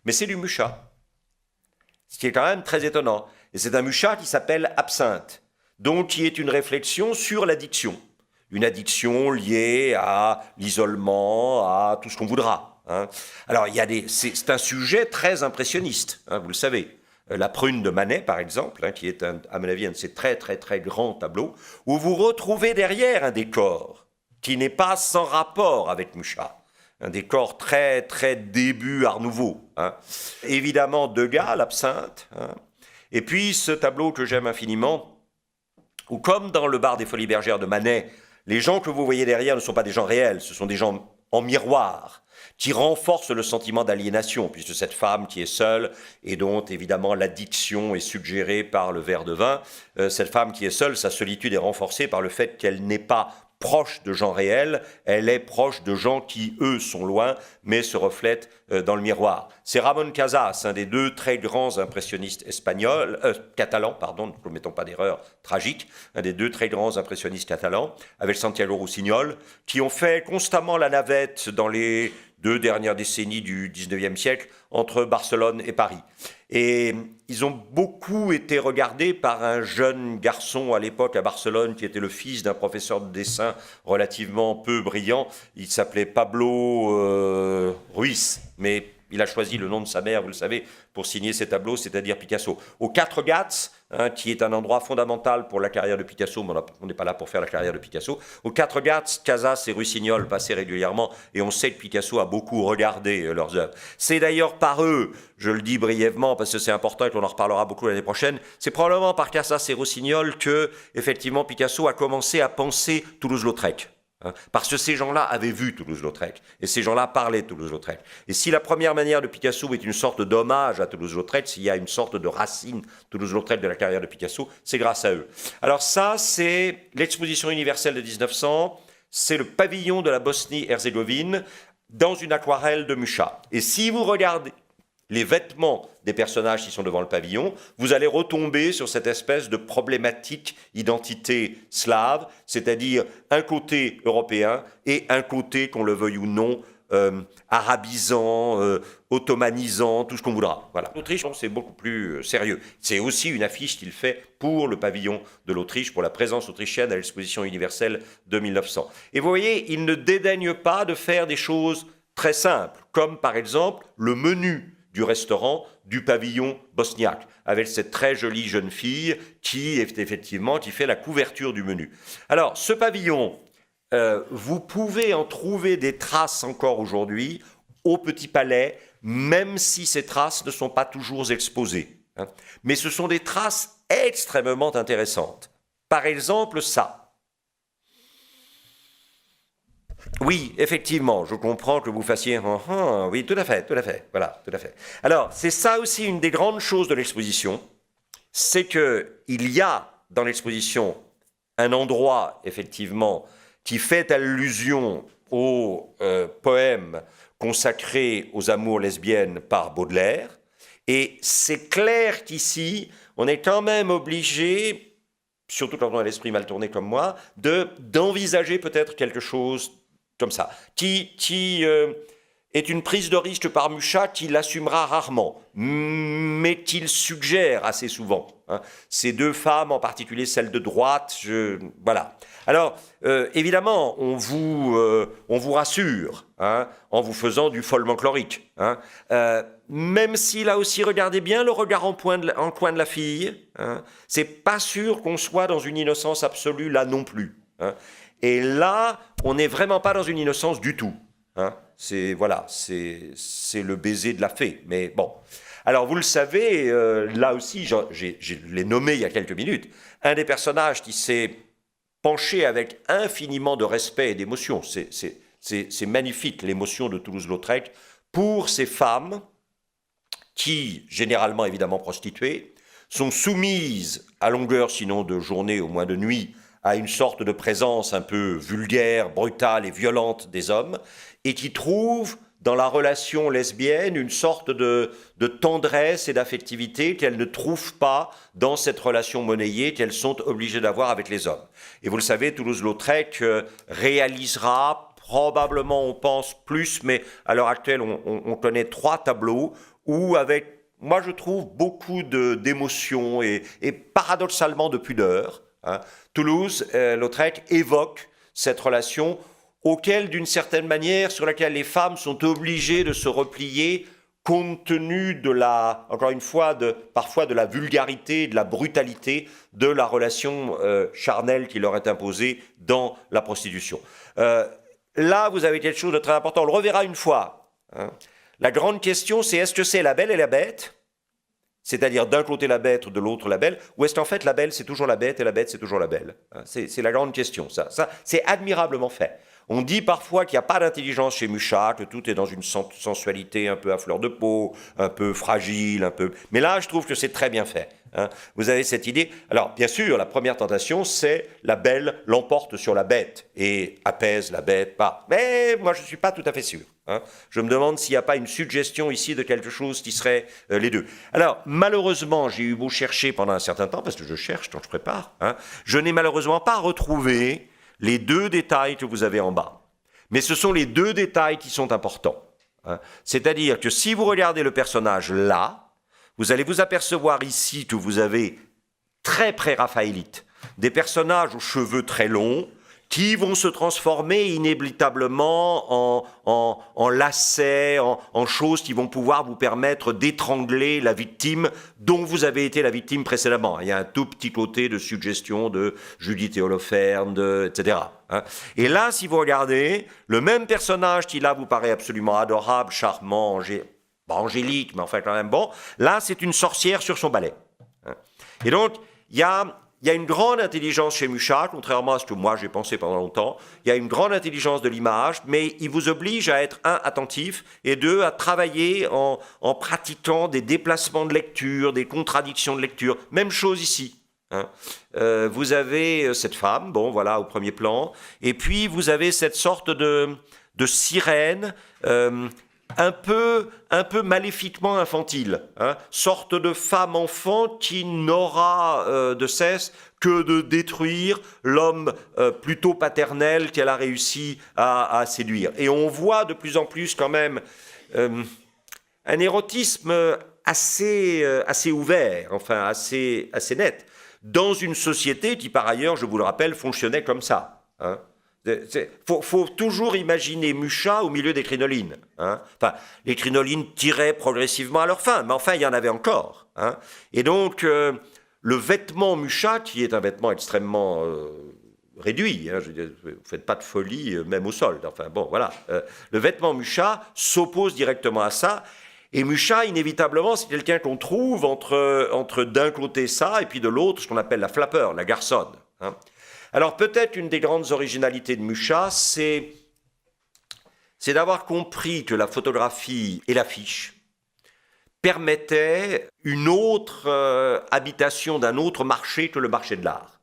Speaker 1: Mais c'est du Mucha. Ce qui est quand même très étonnant. Et c'est un Mucha qui s'appelle Absinthe, donc qui est une réflexion sur l'addiction. Une addiction liée à l'isolement, à tout ce qu'on voudra. Alors, c'est un sujet très impressionniste, vous le savez. La prune de Manet, par exemple, qui est, à mon avis, un de ces très, très, très grands tableaux, où vous retrouvez derrière un décor qui n'est pas sans rapport avec Mucha. Un décor très, très début Art Nouveau. Évidemment, Degas, l'Absinthe. Et puis, ce tableau que j'aime infiniment, où, comme dans le bar des Folies Bergères de Manet, les gens que vous voyez derrière ne sont pas des gens réels, ce sont des gens en miroir, qui renforcent le sentiment d'aliénation, puisque cette femme qui est seule, et dont évidemment l'addiction est suggérée par le verre de vin, cette femme qui est seule, sa solitude est renforcée par le fait qu'elle n'est pas proche de gens réels, elle est proche de gens qui, eux, sont loin, mais se reflètent dans le miroir. C'est Ramon Casas, un des deux très grands impressionnistes catalans, ne commettons pas d'erreur tragique, un des deux très grands impressionnistes catalans, avec Santiago Rossignol, qui ont fait constamment la navette dans les 2 dernières décennies du 19e siècle entre Barcelone et Paris. Et ils ont beaucoup été regardés par un jeune garçon à l'époque à Barcelone qui était le fils d'un professeur de dessin relativement peu brillant. Il s'appelait Pablo Ruiz, mais il a choisi le nom de sa mère, vous le savez, pour signer ses tableaux, c'est-à-dire Picasso. Au Quatre Gats, qui est un endroit fondamental pour la carrière de Picasso, mais on n'est pas là pour faire la carrière de Picasso. Au Quatre Gats, Casas et Rossignol passaient régulièrement, et on sait que Picasso a beaucoup regardé leurs œuvres. C'est d'ailleurs par eux, je le dis brièvement parce que c'est important et qu'on en reparlera beaucoup l'année prochaine, c'est probablement par Casas et Rossignol que, effectivement, Picasso a commencé à penser Toulouse-Lautrec. Parce que ces gens-là avaient vu Toulouse-Lautrec, et ces gens-là parlaient de Toulouse-Lautrec. Et si la première manière de Picasso est une sorte d'hommage à Toulouse-Lautrec, s'il y a une sorte de racine Toulouse-Lautrec de la carrière de Picasso, c'est grâce à eux. Alors ça, c'est l'exposition universelle de 1900, c'est le pavillon de la Bosnie-Herzégovine dans une aquarelle de Mucha. Et si vous regardez les vêtements des personnages qui sont devant le pavillon, vous allez retomber sur cette espèce de problématique identité slave, c'est-à-dire un côté européen et un côté, qu'on le veuille ou non, arabisant, ottomanisant, tout ce qu'on voudra. Voilà. L'Autriche, c'est beaucoup plus sérieux. C'est aussi une affiche qu'il fait pour le pavillon de l'Autriche, pour la présence autrichienne à l'exposition universelle de 1900. Et vous voyez, il ne dédaigne pas de faire des choses très simples, comme par exemple le menu du restaurant du pavillon bosniaque, avec cette très jolie jeune fille qui fait la couverture du menu. Alors, ce pavillon, vous pouvez en trouver des traces encore aujourd'hui au Petit Palais, même si ces traces ne sont pas toujours exposées. Hein. Mais ce sont des traces extrêmement intéressantes. Par exemple, ça. Oui, effectivement, je comprends que vous fassiez oui, tout à fait, voilà, tout à fait. Alors, c'est ça aussi une des grandes choses de l'exposition, c'est qu'il y a dans l'exposition un endroit, effectivement, qui fait allusion au poème consacré aux amours lesbiennes par Baudelaire, et c'est clair qu'ici, on est quand même obligé, surtout quand on a l'esprit mal tourné comme moi, d'envisager peut-être quelque chose comme ça, qui est une prise de risque par Mucha qui l'assumera rarement, mais qu'il suggère assez souvent. Hein. Ces deux femmes, en particulier celle de droite, voilà. Alors, évidemment, on vous rassure hein, en vous faisant du follement chlorique. Hein. Même si, là aussi, regardez bien le regard en coin de la fille, hein, c'est pas sûr qu'on soit dans une innocence absolue là non plus. Hein. Et là, on n'est vraiment pas dans une innocence du tout. Hein. C'est le baiser de la fée. Mais bon. Alors, vous le savez, là aussi, je l'ai nommé il y a quelques minutes, un des personnages qui s'est penché avec infiniment de respect et d'émotion, c'est magnifique, l'émotion de Toulouse-Lautrec, pour ces femmes qui, généralement évidemment prostituées, sont soumises à longueur, sinon de journée, au moins de nuit, à une sorte de présence un peu vulgaire, brutale et violente des hommes, et qui trouvent dans la relation lesbienne une sorte de tendresse et d'affectivité qu'elles ne trouvent pas dans cette relation monnayée qu'elles sont obligées d'avoir avec les hommes. Et vous le savez, Toulouse-Lautrec réalisera probablement, on pense, plus, mais à l'heure actuelle, on connaît 3 tableaux où, avec, moi je trouve, beaucoup d'émotion et paradoxalement de pudeur, hein, Toulouse-Lautrec évoque cette relation auquel, d'une certaine manière, sur laquelle les femmes sont obligées de se replier compte tenu de la, encore une fois, parfois de la vulgarité, de la brutalité de la relation charnelle qui leur est imposée dans la prostitution. Là, vous avez quelque chose de très important, on le reverra une fois. Hein. La grande question, c'est est-ce que c'est la belle et la bête ? C'est-à-dire d'un côté la bête, de l'autre la belle, ou est-ce qu'en fait la belle c'est toujours la bête et la bête c'est toujours la belle? C'est la grande question, ça c'est admirablement fait. On dit parfois qu'il n'y a pas d'intelligence chez Mucha, que tout est dans une sensualité un peu à fleur de peau, un peu fragile, un peu... Mais là, je trouve que c'est très bien fait. Hein. Vous avez cette idée. Alors, bien sûr, la première tentation, c'est la belle l'emporte sur la bête et apaise la bête, pas. Mais moi, je ne suis pas tout à fait sûr. Hein. Je me demande s'il n'y a pas une suggestion ici de quelque chose qui serait les deux. Alors, malheureusement, j'ai eu beau chercher pendant un certain temps, parce que je cherche quand je prépare, hein, je n'ai malheureusement pas retrouvé les 2 détails que vous avez en bas. Mais ce sont les 2 détails qui sont importants. Hein. C'est-à-dire que si vous regardez le personnage là, vous allez vous apercevoir ici que vous avez très pré-raphaélite, des personnages aux cheveux très longs, qui vont se transformer inévitablement en lacets, en choses qui vont pouvoir vous permettre d'étrangler la victime dont vous avez été la victime précédemment. Il y a un tout petit côté de suggestion de Judith et Holoferne, etc. Hein. Et là, si vous regardez, le même personnage qui là vous paraît absolument adorable, charmant, angélique, mais enfin quand même bon, là c'est une sorcière sur son balai. Hein. Et donc, il y a une grande intelligence chez Mucha, contrairement à ce que moi j'ai pensé pendant longtemps. Il y a une grande intelligence de l'image, mais il vous oblige à être, 1, attentif, et 2, à travailler en pratiquant des déplacements de lecture, des contradictions de lecture. Même chose ici. Hein. Vous avez cette femme, bon voilà, au premier plan, et puis vous avez cette sorte de sirène un peu maléfiquement infantile, hein, sorte de femme enfant qui n'aura de cesse que de détruire l'homme plutôt paternel qu'elle a réussi à séduire. Et on voit de plus en plus quand même un érotisme assez ouvert, enfin assez net, dans une société qui par ailleurs, je vous le rappelle, fonctionnait comme ça. Hein. Faut toujours imaginer Mucha au milieu des crinolines. Hein. Enfin, les crinolines tiraient progressivement à leur fin, mais enfin, il y en avait encore. Hein. Et donc, le vêtement Mucha, qui est un vêtement extrêmement réduit, hein, je veux dire, vous ne faites pas de folie, même au sol. Enfin, bon, voilà. Le vêtement Mucha s'oppose directement à ça. Et Mucha, inévitablement, c'est quelqu'un qu'on trouve entre d'un côté ça, et puis de l'autre, ce qu'on appelle la flapper, la garçonne. Hein. Alors peut-être une des grandes originalités de Mucha, c'est d'avoir compris que la photographie et l'affiche permettaient une autre habitation d'un autre marché que le marché de l'art.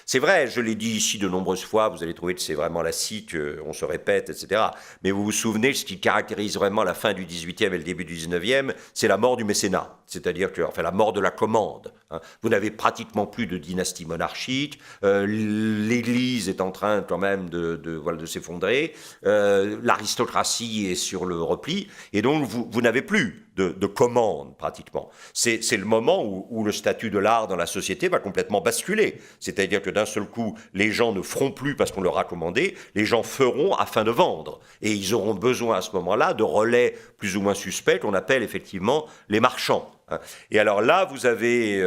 Speaker 1: C'est vrai, je l'ai dit ici de nombreuses fois, vous allez trouver que c'est vraiment la scie qu'on se répète, etc. Mais vous vous souvenez, ce qui caractérise vraiment la fin du XVIIIe et le début du XIXe, c'est la mort du mécénat, c'est-à-dire que, enfin, la mort de la commande. Hein. Vous n'avez pratiquement plus de dynastie monarchique, l'Église est en train quand même de s'effondrer, l'aristocratie est sur le repli, et donc vous n'avez plus de commande pratiquement. C'est le moment où le statut de l'art dans la société va complètement basculer. C'est-à-dire que d'un seul coup, les gens ne feront plus parce qu'on leur a commandé, les gens feront afin de vendre. Et ils auront besoin à ce moment-là de relais plus ou moins suspects qu'on appelle effectivement les marchands. Et alors là, vous avez...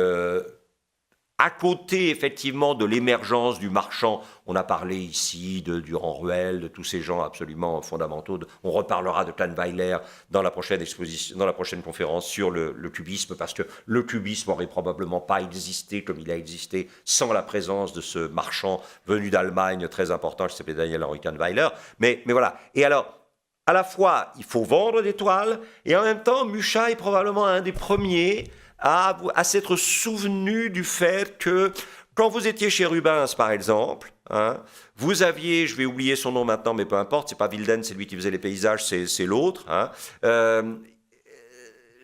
Speaker 1: à côté, effectivement, de l'émergence du marchand, on a parlé ici de Durand-Ruel, de tous ces gens absolument fondamentaux. On reparlera de Kahnweiler dans la prochaine exposition, dans la prochaine conférence sur le cubisme, parce que le cubisme n'aurait probablement pas existé comme il a existé sans la présence de ce marchand venu d'Allemagne très important qui s'appelait Daniel-Henri Kahnweiler. Mais voilà. Et alors, à la fois, il faut vendre des toiles, et en même temps, Mucha est probablement un des premiers à s'être souvenu du fait que quand vous étiez chez Rubens, par exemple, hein, vous aviez, je vais oublier son nom maintenant, mais peu importe, c'est pas Wilden, c'est lui qui faisait les paysages, c'est l'autre. Hein,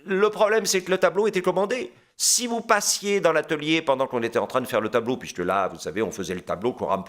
Speaker 1: le problème, c'est que le tableau était commandé. Si vous passiez dans l'atelier pendant qu'on était en train de faire le tableau, puisque là, vous savez, on faisait le tableau coram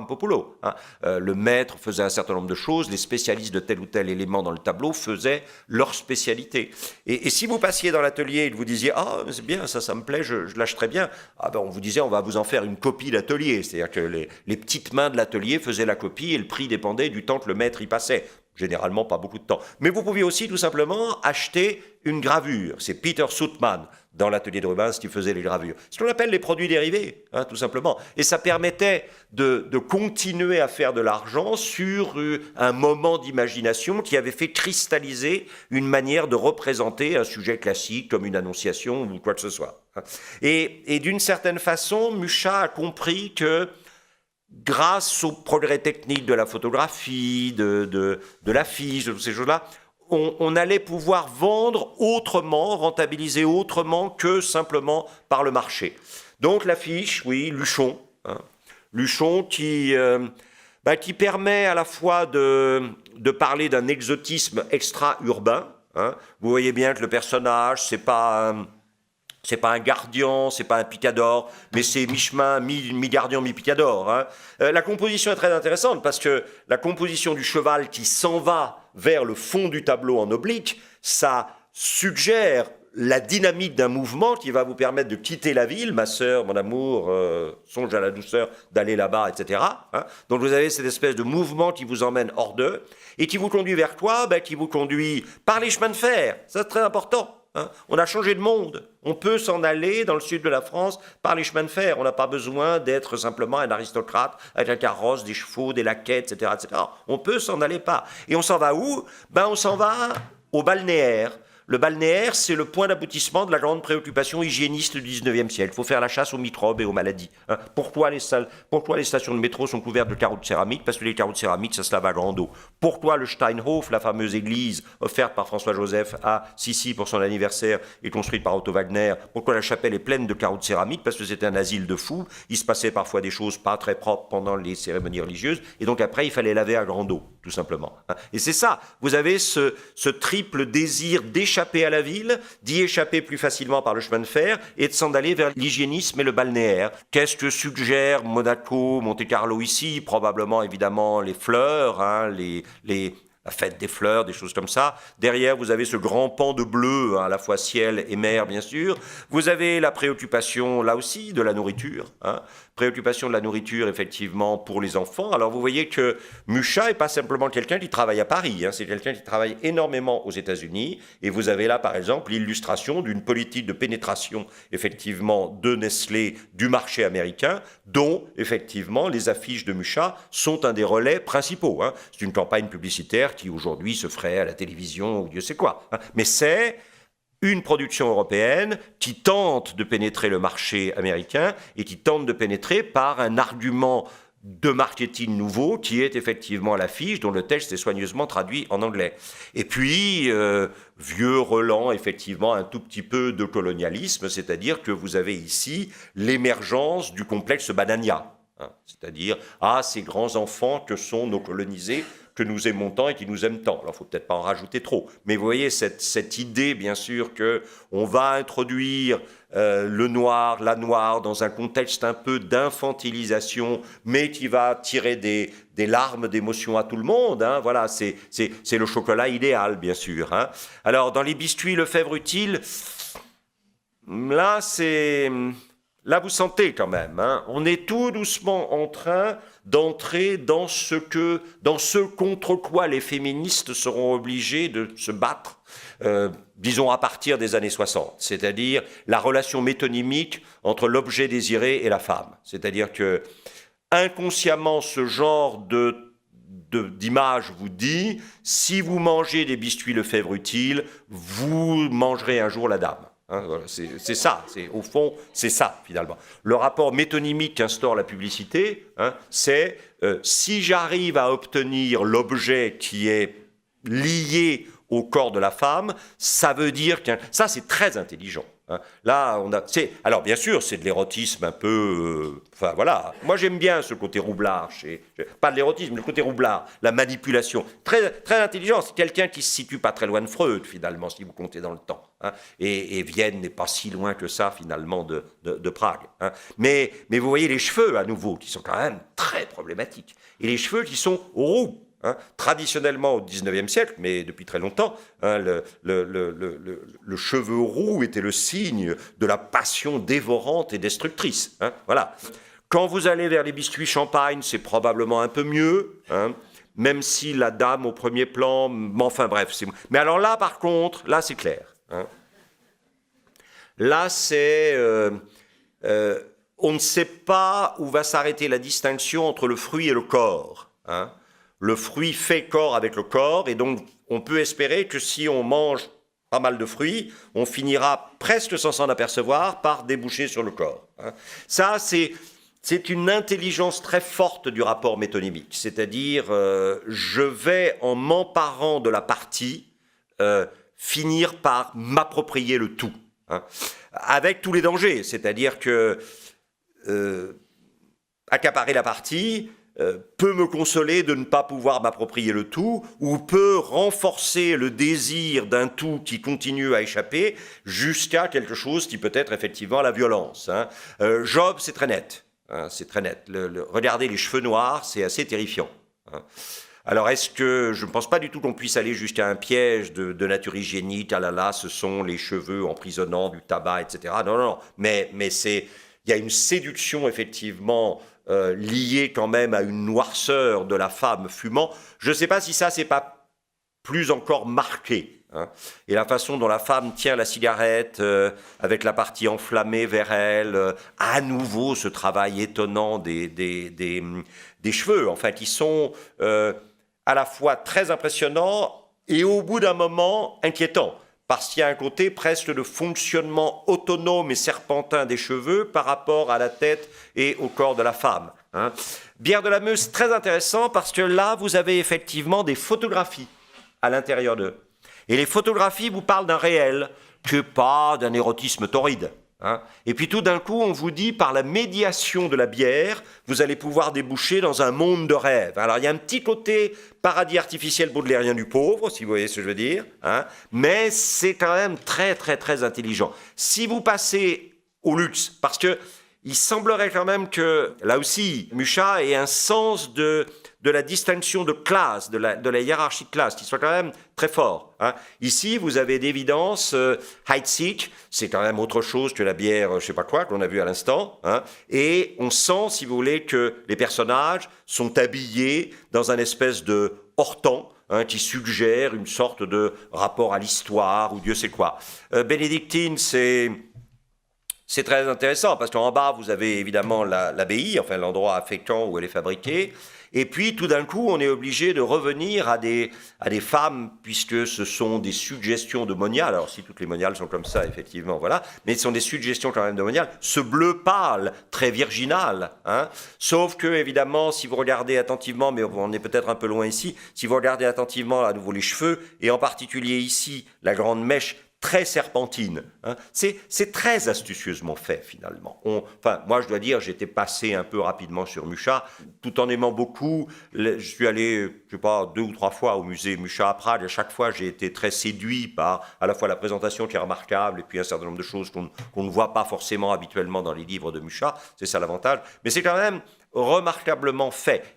Speaker 1: populo, hein, le maître faisait un certain nombre de choses, les spécialistes de tel ou tel élément dans le tableau faisaient leur spécialité. Et si vous passiez dans l'atelier et que vous disiez « Ah, c'est bien, ça me plaît, je l'achèterais bien », ah ben on vous disait « On va vous en faire une copie d'atelier ». C'est-à-dire que les petites mains de l'atelier faisaient la copie et le prix dépendait du temps que le maître y passait. Généralement, pas beaucoup de temps. Mais vous pouviez aussi tout simplement acheter une gravure. C'est Peter Soutman, dans l'atelier de Rubens, qui faisait les gravures. Ce qu'on appelle les produits dérivés, hein, tout simplement. Et ça permettait de continuer à faire de l'argent sur un moment d'imagination qui avait fait cristalliser une manière de représenter un sujet classique, comme une annonciation ou quoi que ce soit. Et d'une certaine façon, Mucha a compris que grâce au progrès technique de la photographie, de l'affiche, de toutes ces choses-là, on allait pouvoir vendre autrement, rentabiliser autrement que simplement par le marché. Donc l'affiche, oui, Luchon. Hein, Luchon qui permet à la fois de parler d'un exotisme extra-urbain. Hein. Vous voyez bien que le personnage, c'est pas un gardien, c'est pas un picador, mais c'est mi-chemin, mi-gardien, mi-picador. Hein. La composition est très intéressante parce que la composition du cheval qui s'en va vers le fond du tableau en oblique, ça suggère la dynamique d'un mouvement qui va vous permettre de quitter la ville, ma sœur, mon amour, songe à la douceur d'aller là-bas, etc. Hein. Donc vous avez cette espèce de mouvement qui vous emmène hors d'eux et qui vous conduit vers quoi? Qui vous conduit par les chemins de fer, ça c'est très important. Hein. On a changé de monde. On peut s'en aller dans le sud de la France par les chemins de fer. On n'a pas besoin d'être simplement un aristocrate avec un carrosse, des chevaux, des laquais, etc., etc. On peut s'en aller par. Et on s'en va où? On s'en va au balnéaire. Le balnéaire, c'est le point d'aboutissement de la grande préoccupation hygiéniste du 19e siècle. Il faut faire la chasse aux microbes et aux maladies. Hein. Pourquoi les stations de métro sont couvertes de carreaux de céramique? Parce que les carreaux de céramique, ça se lave à grande eau. Pourquoi le Steinhof, la fameuse église offerte par François-Joseph à Sissi pour son anniversaire et construite par Otto Wagner, pourquoi la chapelle est pleine de carreaux de céramique? Parce que c'était un asile de fous. Il se passait parfois des choses pas très propres pendant les cérémonies religieuses. Et donc après, il fallait laver à grande eau, tout simplement. Hein. Et c'est ça. Vous avez ce triple désir d'échapper à la ville, d'y échapper plus facilement par le chemin de fer et de s'en aller vers l'hygiénisme et le balnéaire. Qu'est-ce que suggère Monaco, Monte-Carlo ici? Probablement, évidemment, les fleurs, hein, la fête des fleurs, des choses comme ça. Derrière, vous avez ce grand pan de bleu, hein, à la fois ciel et mer, bien sûr. Vous avez la préoccupation, là aussi, de la nourriture. Hein. Préoccupation de la nourriture, effectivement, pour les enfants. Alors, vous voyez que Mucha n'est pas simplement quelqu'un qui travaille à Paris. Hein. C'est quelqu'un qui travaille énormément aux États-Unis. Et vous avez là, par exemple, l'illustration d'une politique de pénétration, effectivement, de Nestlé du marché américain, dont, effectivement, les affiches de Mucha sont un des relais principaux. Hein. C'est une campagne publicitaire qui aujourd'hui se ferait à la télévision ou Dieu sait quoi. Hein. Mais c'est une production européenne qui tente de pénétrer le marché américain et qui tente de pénétrer par un argument de marketing nouveau qui est effectivement à l'affiche, dont le texte est soigneusement traduit en anglais. Et puis, vieux relent effectivement un tout petit peu de colonialisme, c'est-à-dire que vous avez ici l'émergence du complexe Banania. Hein, c'est-à-dire, ces grands enfants que sont nos colonisés, que nous aimons tant et qui nous aiment tant. Alors, il ne faut peut-être pas en rajouter trop. Mais vous voyez, cette idée, bien sûr, qu'on va introduire le noir, la noire, dans un contexte un peu d'infantilisation, mais qui va tirer des larmes d'émotion à tout le monde. Hein. Voilà, c'est le chocolat idéal, bien sûr. Hein. Alors, dans les biscuits Lefèvre Utile, là, là, vous sentez quand même, hein, on est tout doucement en train d'entrer dans ce contre quoi les féministes seront obligés de se battre, disons à partir des années 60, c'est-à-dire la relation métonymique entre l'objet désiré et la femme. C'est-à-dire que inconsciemment, ce genre d'image vous dit, si vous mangez des biscuits Lefèvre Utile, vous mangerez un jour la dame. Hein, voilà, c'est ça, au fond, c'est ça, finalement. Le rapport métonymique qu'instaure la publicité, hein, c'est si j'arrive à obtenir l'objet qui est lié au corps de la femme, ça veut dire que... Ça, c'est très intelligent. Hein. Là, alors, bien sûr, c'est de l'érotisme un peu... Enfin, voilà. Moi, j'aime bien ce côté roublard. Pas de l'érotisme, mais le côté roublard, la manipulation. Très, très intelligent. C'est quelqu'un qui se situe pas très loin de Freud, finalement, si vous comptez dans le temps. Hein. Et Vienne n'est pas si loin que ça, finalement, de Prague. Hein. Mais vous voyez les cheveux, à nouveau, qui sont quand même très problématiques. Et les cheveux qui sont roux. Hein, traditionnellement au XIXe siècle, mais depuis très longtemps, hein, le cheveu roux était le signe de la passion dévorante et destructrice. Hein, voilà. Quand vous allez vers les biscuits champagne, c'est probablement un peu mieux, hein, même si la dame au premier plan, enfin bref. Mais alors là, par contre, là c'est clair. Hein. Là, c'est... on ne sait pas où va s'arrêter la distinction entre le fruit et le corps. Hein. Le fruit fait corps avec le corps, et donc on peut espérer que si on mange pas mal de fruits, on finira presque sans s'en apercevoir par déboucher sur le corps. Hein. Ça, c'est une intelligence très forte du rapport métonymique, c'est-à-dire je vais, en m'emparant de la partie, finir par m'approprier le tout, hein, avec tous les dangers, c'est-à-dire que accaparer la partie peut me consoler de ne pas pouvoir m'approprier le tout, ou peut renforcer le désir d'un tout qui continue à échapper jusqu'à quelque chose qui peut être effectivement la violence. Hein. Job, c'est très net. Hein, c'est très net. Regardez les cheveux noirs, c'est assez terrifiant. Hein. Alors, est-ce que je ne pense pas du tout qu'on puisse aller jusqu'à un piège de nature hygiénique, ah là là, ce sont les cheveux emprisonnants, du tabac, etc. Non. Mais il y a une séduction, effectivement, liée quand même à une noirceur de la femme fumant. Je ne sais pas si ça, c'est pas plus encore marqué. Hein. Et la façon dont la femme tient la cigarette avec la partie enflammée vers elle, à nouveau ce travail étonnant des cheveux, enfin, qui sont à la fois très impressionnants et au bout d'un moment inquiétants. parce qu'il y a un côté presque de fonctionnement autonome et serpentin des cheveux par rapport à la tête et au corps de la femme. Hein. Bière de la Meuse, c'est très intéressant parce que là, vous avez effectivement des photographies à l'intérieur d'eux. Et les photographies vous parlent d'un réel, que pas d'un érotisme torride. Hein. Et puis tout d'un coup, on vous dit, par la médiation de la bière, vous allez pouvoir déboucher dans un monde de rêve. Alors il y a un petit côté paradis artificiel baudelairien du pauvre, si vous voyez ce que je veux dire, hein, mais c'est quand même très très très intelligent. Si vous passez au luxe, parce que il semblerait quand même que, là aussi, Mucha ait un sens de la distinction de classe, de la hiérarchie de classe, qui soit quand même très fort. Hein. Ici, vous avez d'évidence Heidsieck, c'est quand même autre chose que la bière, je sais pas quoi, qu'on a vu à l'instant. Hein. Et on sent, si vous voulez, que les personnages sont habillés dans un espèce de hors-temps, hein, qui suggère une sorte de rapport à l'histoire, ou Dieu sait quoi. Bénédictine, c'est très intéressant, parce qu'en bas, vous avez évidemment l'abbaye, enfin l'endroit affectant où elle est fabriquée, et puis tout d'un coup, on est obligé de revenir à des femmes, puisque ce sont des suggestions de moniales, alors si toutes les moniales sont comme ça, effectivement, voilà, mais ce sont des suggestions quand même de moniales, ce bleu pâle, très virginal, hein, sauf que, évidemment, si vous regardez attentivement, mais on est peut-être un peu loin ici, si vous regardez attentivement à nouveau les cheveux, et en particulier ici, la grande mèche, très serpentine. Hein. C'est très astucieusement fait, finalement. Enfin, moi, je dois dire, j'étais passé un peu rapidement sur Mucha, tout en aimant beaucoup. Je suis allé, je sais pas, 2 ou 3 fois au musée Mucha à Prague. À chaque fois, j'ai été très séduit par à la fois la présentation qui est remarquable et puis un certain nombre de choses qu'on ne voit pas forcément habituellement dans les livres de Mucha. C'est ça l'avantage. Mais c'est quand même remarquablement fait.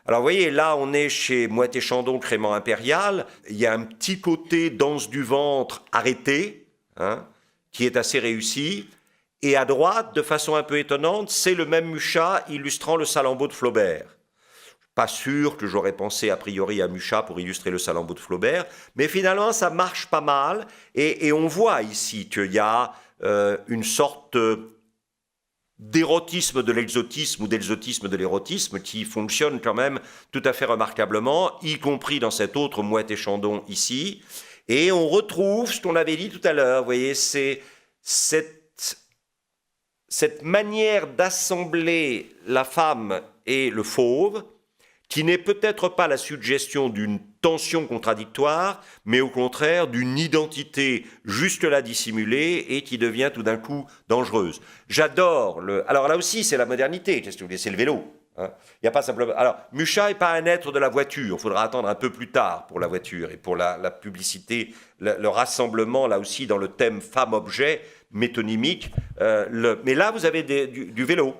Speaker 1: Alors vous voyez, là on est chez Moët et Chandon, Crément impérial, il y a un petit côté danse du ventre arrêté, hein, qui est assez réussi, et à droite, de façon un peu étonnante, c'est le même Mucha illustrant le Salammbô de Flaubert. Pas sûr que j'aurais pensé a priori à Mucha pour illustrer le Salammbô de Flaubert, mais finalement ça marche pas mal, et on voit ici qu'il y a une sorte d'érotisme de l'exotisme ou d'exotisme de l'érotisme qui fonctionne quand même tout à fait remarquablement, y compris dans cet autre Moët et Chandon ici. Et on retrouve ce qu'on avait dit tout à l'heure, vous voyez, c'est cette manière d'assembler la femme et le fauve, qui n'est peut-être pas la suggestion d'une tension contradictoire, mais au contraire d'une identité jusque-là dissimulée et qui devient tout d'un coup dangereuse. J'adore Alors là aussi, c'est la modernité, qu'est-ce que vous voulez, c'est le vélo. Hein. Il y a pas simplement... Alors, Mucha n'est pas un être de la voiture, il faudra attendre un peu plus tard pour la voiture et pour la publicité, le rassemblement, là aussi, dans le thème femme-objet, métonymique. Mais là, vous avez du vélo.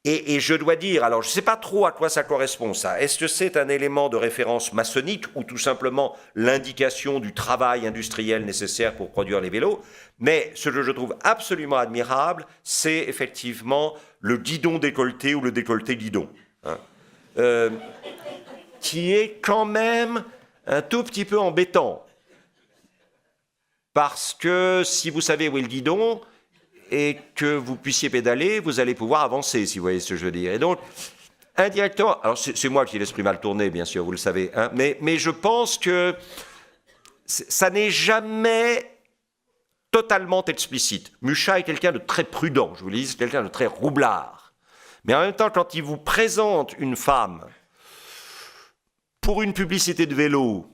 Speaker 1: Et je dois dire, alors je ne sais pas trop à quoi ça correspond ça. Est-ce que c'est un élément de référence maçonnique ou tout simplement l'indication du travail industriel nécessaire pour produire les vélos? Mais ce que je trouve absolument admirable, c'est effectivement le guidon décolleté ou le décolleté guidon. Hein, qui est quand même un tout petit peu embêtant. Parce que si vous savez où est le guidon, et que vous puissiez pédaler, vous allez pouvoir avancer, si vous voyez ce que je veux dire. Et donc, indirectement, alors c'est moi qui ai l'esprit mal tourné, bien sûr, vous le savez, hein, mais je pense que ça n'est jamais totalement explicite. Mucha est quelqu'un de très prudent, je vous le dis, c'est quelqu'un de très roublard. Mais en même temps, quand il vous présente une femme pour une publicité de vélo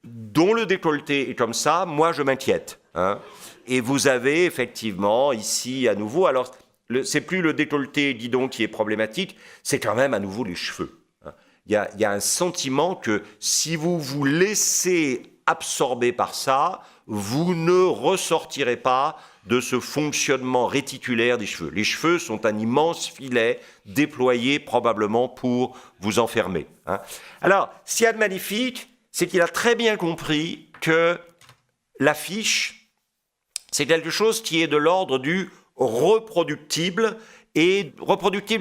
Speaker 1: dont le décolleté est comme ça, moi je m'inquiète. Hein. Et vous avez effectivement ici à nouveau, alors c'est plus le décolleté guidon qui est problématique, c'est quand même à nouveau les cheveux. Hein. Il y a un sentiment que si vous vous laissez absorber par ça, vous ne ressortirez pas de ce fonctionnement réticulaire des cheveux. Les cheveux sont un immense filet déployé probablement pour vous enfermer. Hein. Alors, ce qu'il y a de magnifique, c'est qu'il a très bien compris que l'affiche, c'est quelque chose qui est de l'ordre du reproductible et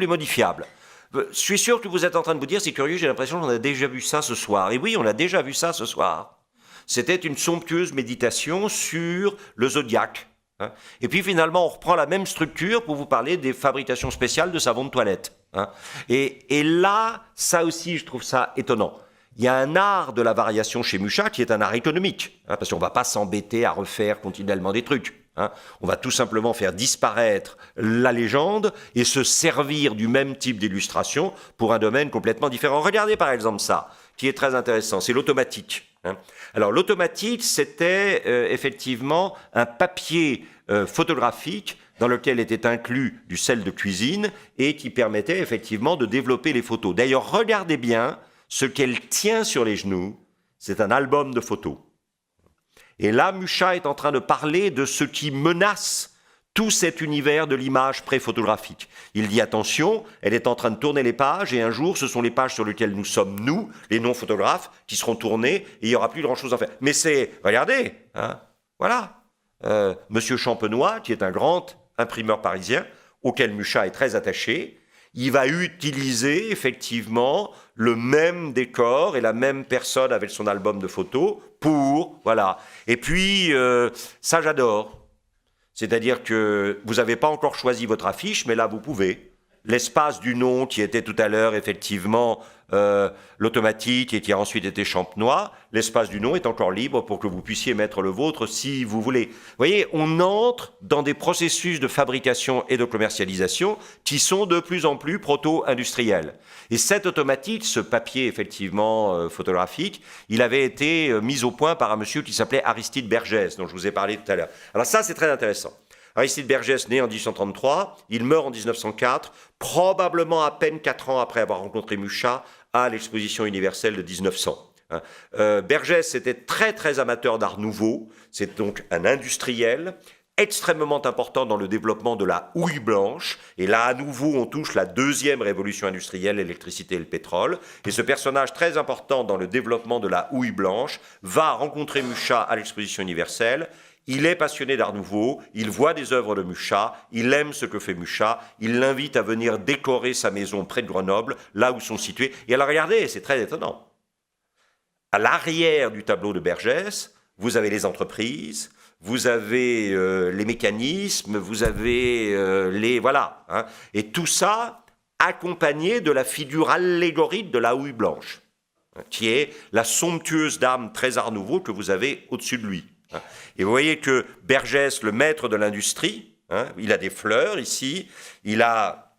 Speaker 1: modifiable. Je suis sûr que vous êtes en train de vous dire, c'est curieux, j'ai l'impression qu'on a déjà vu ça ce soir. Et oui, on a déjà vu ça ce soir. C'était une somptueuse méditation sur le zodiaque. Hein. Et puis finalement, on reprend la même structure pour vous parler des fabrications spéciales de savon de toilette. Hein. Et là, ça aussi, je trouve ça étonnant. il y a un art de la variation chez Mucha qui est un art économique, hein, parce qu'on ne va pas s'embêter à refaire continuellement des trucs. Hein. On va tout simplement faire disparaître la légende et se servir du même type d'illustration pour un domaine complètement différent. Regardez par exemple ça, qui est très intéressant, c'est l'automatique. Hein. Alors l'automatique, c'était effectivement un papier photographique dans lequel était inclus du sel de cuisine et qui permettait effectivement de développer les photos. D'ailleurs, regardez bien, ce qu'elle tient sur les genoux, c'est un album de photos. Et là, Mucha est en train de parler de ce qui menace tout cet univers de l'image pré-photographique. Il dit attention, elle est en train de tourner les pages et un jour, ce sont les pages sur lesquelles nous sommes, nous, les non-photographes, qui seront tournées et il n'y aura plus grand-chose à faire. Mais c'est, regardez, hein, voilà, Monsieur Champenois, qui est un grand imprimeur parisien, auquel Mucha est très attaché, il va utiliser effectivement le même décor et la même personne avec son album de photos pour, voilà. Et puis, ça j'adore. C'est-à-dire que vous n'avez pas encore choisi votre affiche, mais là vous pouvez. L'espace du nom qui était tout à l'heure effectivement l'automatique et qui a ensuite été Champenois, l'espace du nom est encore libre pour que vous puissiez mettre le vôtre si vous voulez. Vous voyez, on entre dans des processus de fabrication et de commercialisation qui sont de plus en plus proto-industriels. Et cette automatique, ce papier effectivement photographique, il avait été mis au point par un monsieur qui s'appelait Aristide Bergès, dont je vous ai parlé tout à l'heure. Alors ça, c'est très intéressant. Aristide Bergès, né en 1833, il meurt en 1904, probablement à peine 4 ans après avoir rencontré Mucha à l'exposition universelle de 1900. Bergès était très très amateur d'art nouveau, c'est donc un industriel extrêmement important dans le développement de la houille blanche, et là à nouveau on touche la deuxième révolution industrielle, l'électricité et le pétrole, et ce personnage très important dans le développement de la houille blanche va rencontrer Mucha à l'exposition universelle. Il est passionné d'art nouveau, il voit des œuvres de Mucha, il aime ce que fait Mucha, il l'invite à venir décorer sa maison près de Grenoble, là où sont situés. Et alors regardez, c'est très étonnant. À l'arrière du tableau de Bergès, vous avez les entreprises, vous avez les mécanismes, vous avez les... Voilà. Hein, et tout ça accompagné de la figure allégorique de la houille blanche, hein, qui est la somptueuse dame très art nouveau que vous avez au-dessus de lui. Et vous voyez que Bergès, le maître de l'industrie, hein, il a des fleurs ici, il a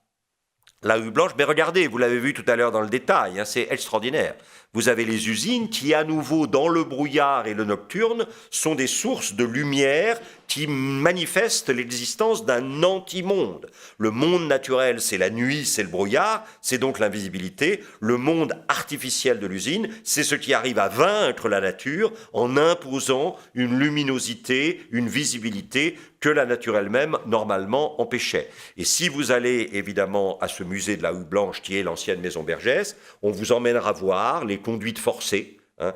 Speaker 1: la houille blanche, mais regardez, vous l'avez vu tout à l'heure dans le détail, hein, c'est extraordinaire. Vous avez les usines qui, à nouveau, dans le brouillard et le nocturne, sont des sources de lumière qui manifestent l'existence d'un anti-monde. Le monde naturel, c'est la nuit, c'est le brouillard, c'est donc l'invisibilité. Le monde artificiel de l'usine, c'est ce qui arrive à vaincre la nature en imposant une luminosité, une visibilité que la nature elle-même, normalement, empêchait. Et si vous allez, évidemment, à ce musée de la houille blanche qui est l'ancienne maison Bergès, on vous emmènera voir les conduites forcées, hein,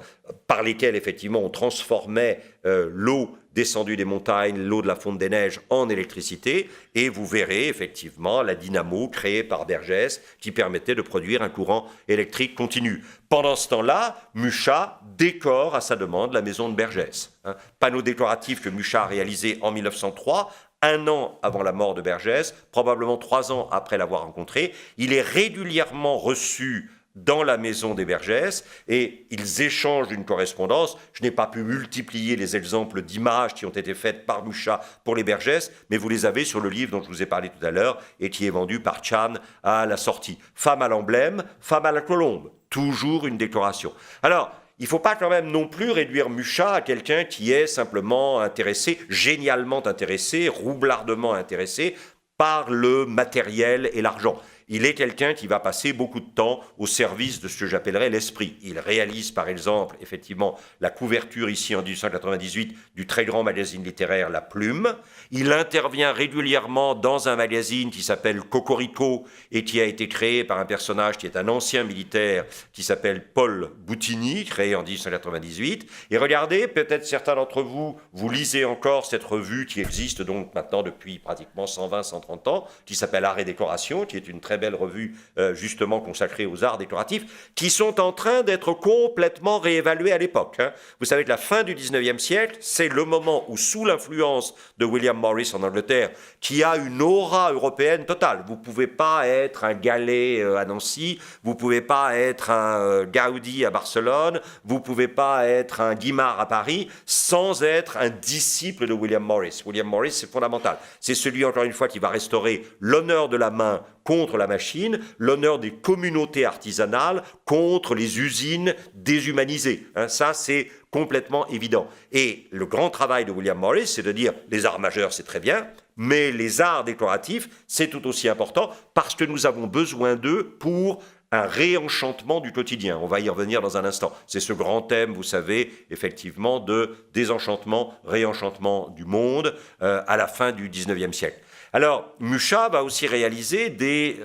Speaker 1: par lesquelles, effectivement, on transformait l'eau descendue des montagnes, l'eau de la fonte des neiges en électricité, et vous verrez, effectivement, la dynamo créée par Bergès qui permettait de produire un courant électrique continu. Pendant ce temps-là, Mucha décore à sa demande la maison de Bergès. Hein. Panneau décoratif que Mucha a réalisé en 1903, 1 an avant la mort de Bergès, probablement 3 ans après l'avoir rencontré. Il est régulièrement reçu dans la maison des Bergès et ils échangent une correspondance. Je n'ai pas pu multiplier les exemples d'images qui ont été faites par Mucha pour les Bergès, mais vous les avez sur le livre dont je vous ai parlé tout à l'heure et qui est vendu par Chan à la sortie. Femme à l'emblème, femme à la colombe, toujours une décoration. Alors, il ne faut pas quand même non plus réduire Mucha à quelqu'un qui est simplement intéressé, génialement intéressé, roublardement intéressé par le matériel et l'argent. Il est quelqu'un qui va passer beaucoup de temps au service de ce que j'appellerais l'esprit. Il réalise par exemple, effectivement, la couverture ici en 1898 du très grand magazine littéraire La Plume. Il intervient régulièrement dans un magazine qui s'appelle Cocorico et qui a été créé par un personnage qui est un ancien militaire qui s'appelle Paul Boutini, créé en 1898. Et regardez, peut-être certains d'entre vous, vous lisez encore cette revue qui existe donc maintenant depuis pratiquement 120-130 ans, qui s'appelle Art et Décoration, qui est une très belle revue justement consacrée aux arts décoratifs, qui sont en train d'être complètement réévalués à l'époque. Vous savez que la fin du 19e siècle, c'est le moment où, sous l'influence de William Morris en Angleterre, qui a une aura européenne totale, vous ne pouvez pas être un Gallet à Nancy, vous ne pouvez pas être un Gaudi à Barcelone, vous ne pouvez pas être un Guimard à Paris, sans être un disciple de William Morris. William Morris, c'est fondamental. C'est celui, encore une fois, qui va restaurer l'honneur de la main contre la machine, l'honneur des communautés artisanales contre les usines déshumanisées. Ça, c'est complètement évident. Et le grand travail de William Morris, c'est de dire, les arts majeurs, c'est très bien, mais les arts décoratifs, c'est tout aussi important parce que nous avons besoin d'eux pour un réenchantement du quotidien. On va y revenir dans un instant. C'est ce grand thème, vous savez, effectivement, de désenchantement, réenchantement du monde à la fin du 19e siècle. Alors, Mucha va aussi réaliser des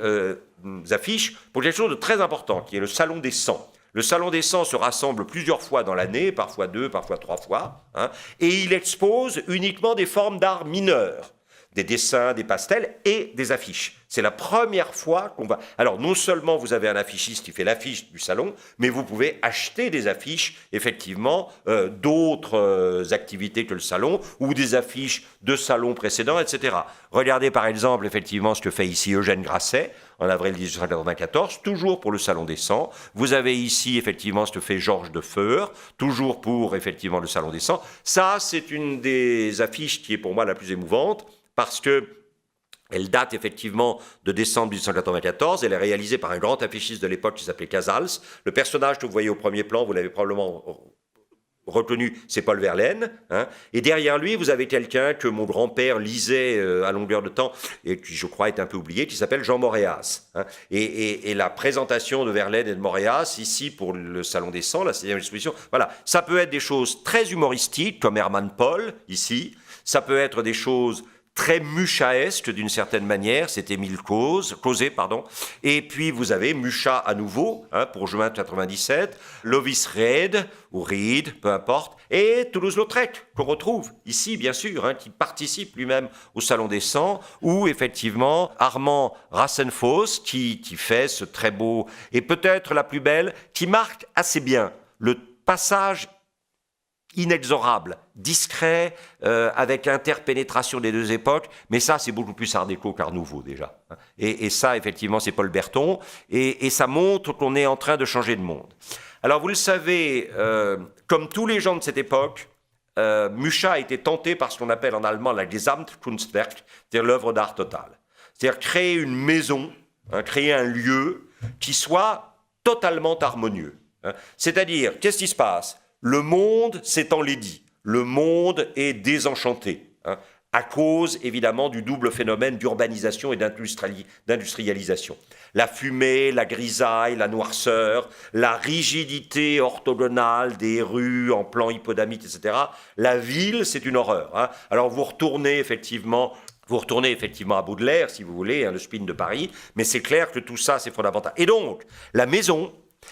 Speaker 1: affiches pour quelque chose de très important, qui est le Salon des 100. Le Salon des 100 se rassemble plusieurs fois dans l'année, parfois 2, parfois 3 fois, et il expose uniquement des formes d'art mineurs, des dessins, des pastels et des affiches. C'est la première fois qu'on va... Alors, non seulement vous avez un affichiste qui fait l'affiche du salon, mais vous pouvez acheter des affiches, effectivement, d'autres activités que le salon, ou des affiches de salons précédents, etc. Regardez, par exemple, effectivement, ce que fait ici Eugène Grasset, en avril 1894, toujours pour le Salon des 100. Vous avez ici, effectivement, ce que fait Georges de Feur, toujours pour, effectivement, le Salon des 100. Ça, c'est une des affiches qui est pour moi la plus émouvante, parce que elle date effectivement de décembre 1894. Elle est réalisée par un grand affichiste de l'époque qui s'appelait Casals. Le personnage que vous voyez au premier plan, vous l'avez probablement reconnu, c'est Paul Verlaine. Et derrière lui, vous avez quelqu'un que mon grand-père lisait à longueur de temps et qui, je crois, est un peu oublié, qui s'appelle Jean Moréas. Et la présentation de Verlaine et de Moréas, ici, pour le Salon des 100, la 6e exposition, voilà, ça peut être des choses très humoristiques, comme Hermann Paul, ici. Ça peut être des choses très muchaesque d'une certaine manière, c'est Émile Causé, et puis vous avez Mucha à nouveau, pour juin 97, Lovis Reed, ou Reed, peu importe, et Toulouse-Lautrec, qu'on retrouve ici, bien sûr, qui participe lui-même au Salon des 100, ou effectivement Armand Rassenfoss, qui fait ce très beau, et peut-être la plus belle, qui marque assez bien le passage inexorable, discret, avec interpénétration des deux époques, mais ça c'est beaucoup plus art déco qu'art nouveau déjà. Et ça effectivement c'est Paul Berton, et ça montre qu'on est en train de changer de monde. Alors vous le savez, comme tous les gens de cette époque, Mucha a été tenté par ce qu'on appelle en allemand la Gesamtkunstwerk, c'est-à-dire l'œuvre d'art totale. C'est-à-dire créer une maison, créer un lieu qui soit totalement harmonieux. C'est-à-dire, qu'est-ce qui se passe ? Le monde s'est enlaidi, le monde est désenchanté, à cause évidemment du double phénomène d'urbanisation et d'industrialisation. La fumée, la grisaille, la noirceur, la rigidité orthogonale des rues en plan hippodamite, etc. La ville, c'est une horreur. Alors vous retournez effectivement à Baudelaire, si vous voulez, le Spin de Paris, mais c'est clair que tout ça, c'est fondamental. Et donc, la maison...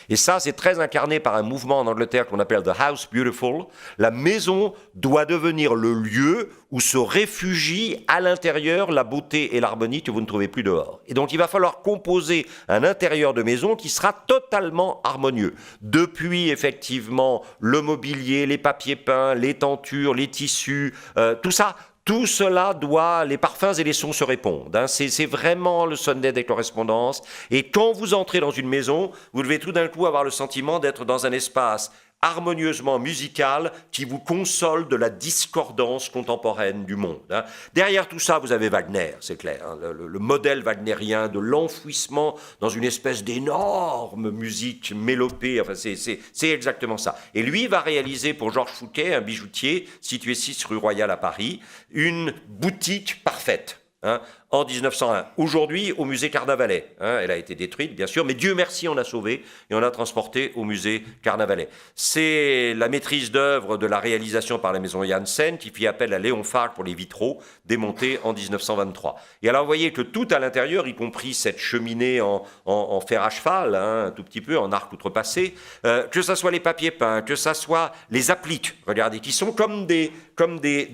Speaker 1: Et ça, c'est très incarné par un mouvement en Angleterre qu'on appelle The House Beautiful. La maison doit devenir le lieu où se réfugie à l'intérieur la beauté et l'harmonie que vous ne trouvez plus dehors. Et donc, il va falloir composer un intérieur de maison qui sera totalement harmonieux. Depuis, effectivement, le mobilier, les papiers peints, les tentures, les tissus, tout ça... Tout cela doit, les parfums et les sons se répondent. C'est vraiment le Sunday des correspondances. Et quand vous entrez dans une maison, vous devez tout d'un coup avoir le sentiment d'être dans un espace harmonieusement musical qui vous console de la discordance contemporaine du monde. Derrière tout ça, vous avez Wagner, c'est clair. Le modèle wagnérien de l'enfouissement dans une espèce d'énorme musique mélopée. Enfin, c'est exactement ça. Et lui va réaliser pour Georges Fouquet, un bijoutier situé 6 rue Royale à Paris, une boutique parfaite. En 1901. Aujourd'hui, au musée Carnavalet. Elle a été détruite, bien sûr, mais Dieu merci, on l'a sauvée et on l'a transportée au musée Carnavalet. C'est la maîtrise d'œuvre de la réalisation par la maison Janssen qui fit appel à Léon Fargue pour les vitraux, démontés en 1923. Et alors, vous voyez que tout à l'intérieur, y compris cette cheminée en fer à cheval, un tout petit peu, en arc outrepassé, que ça soit les papiers peints, que ça soit les appliques, regardez, qui sont comme des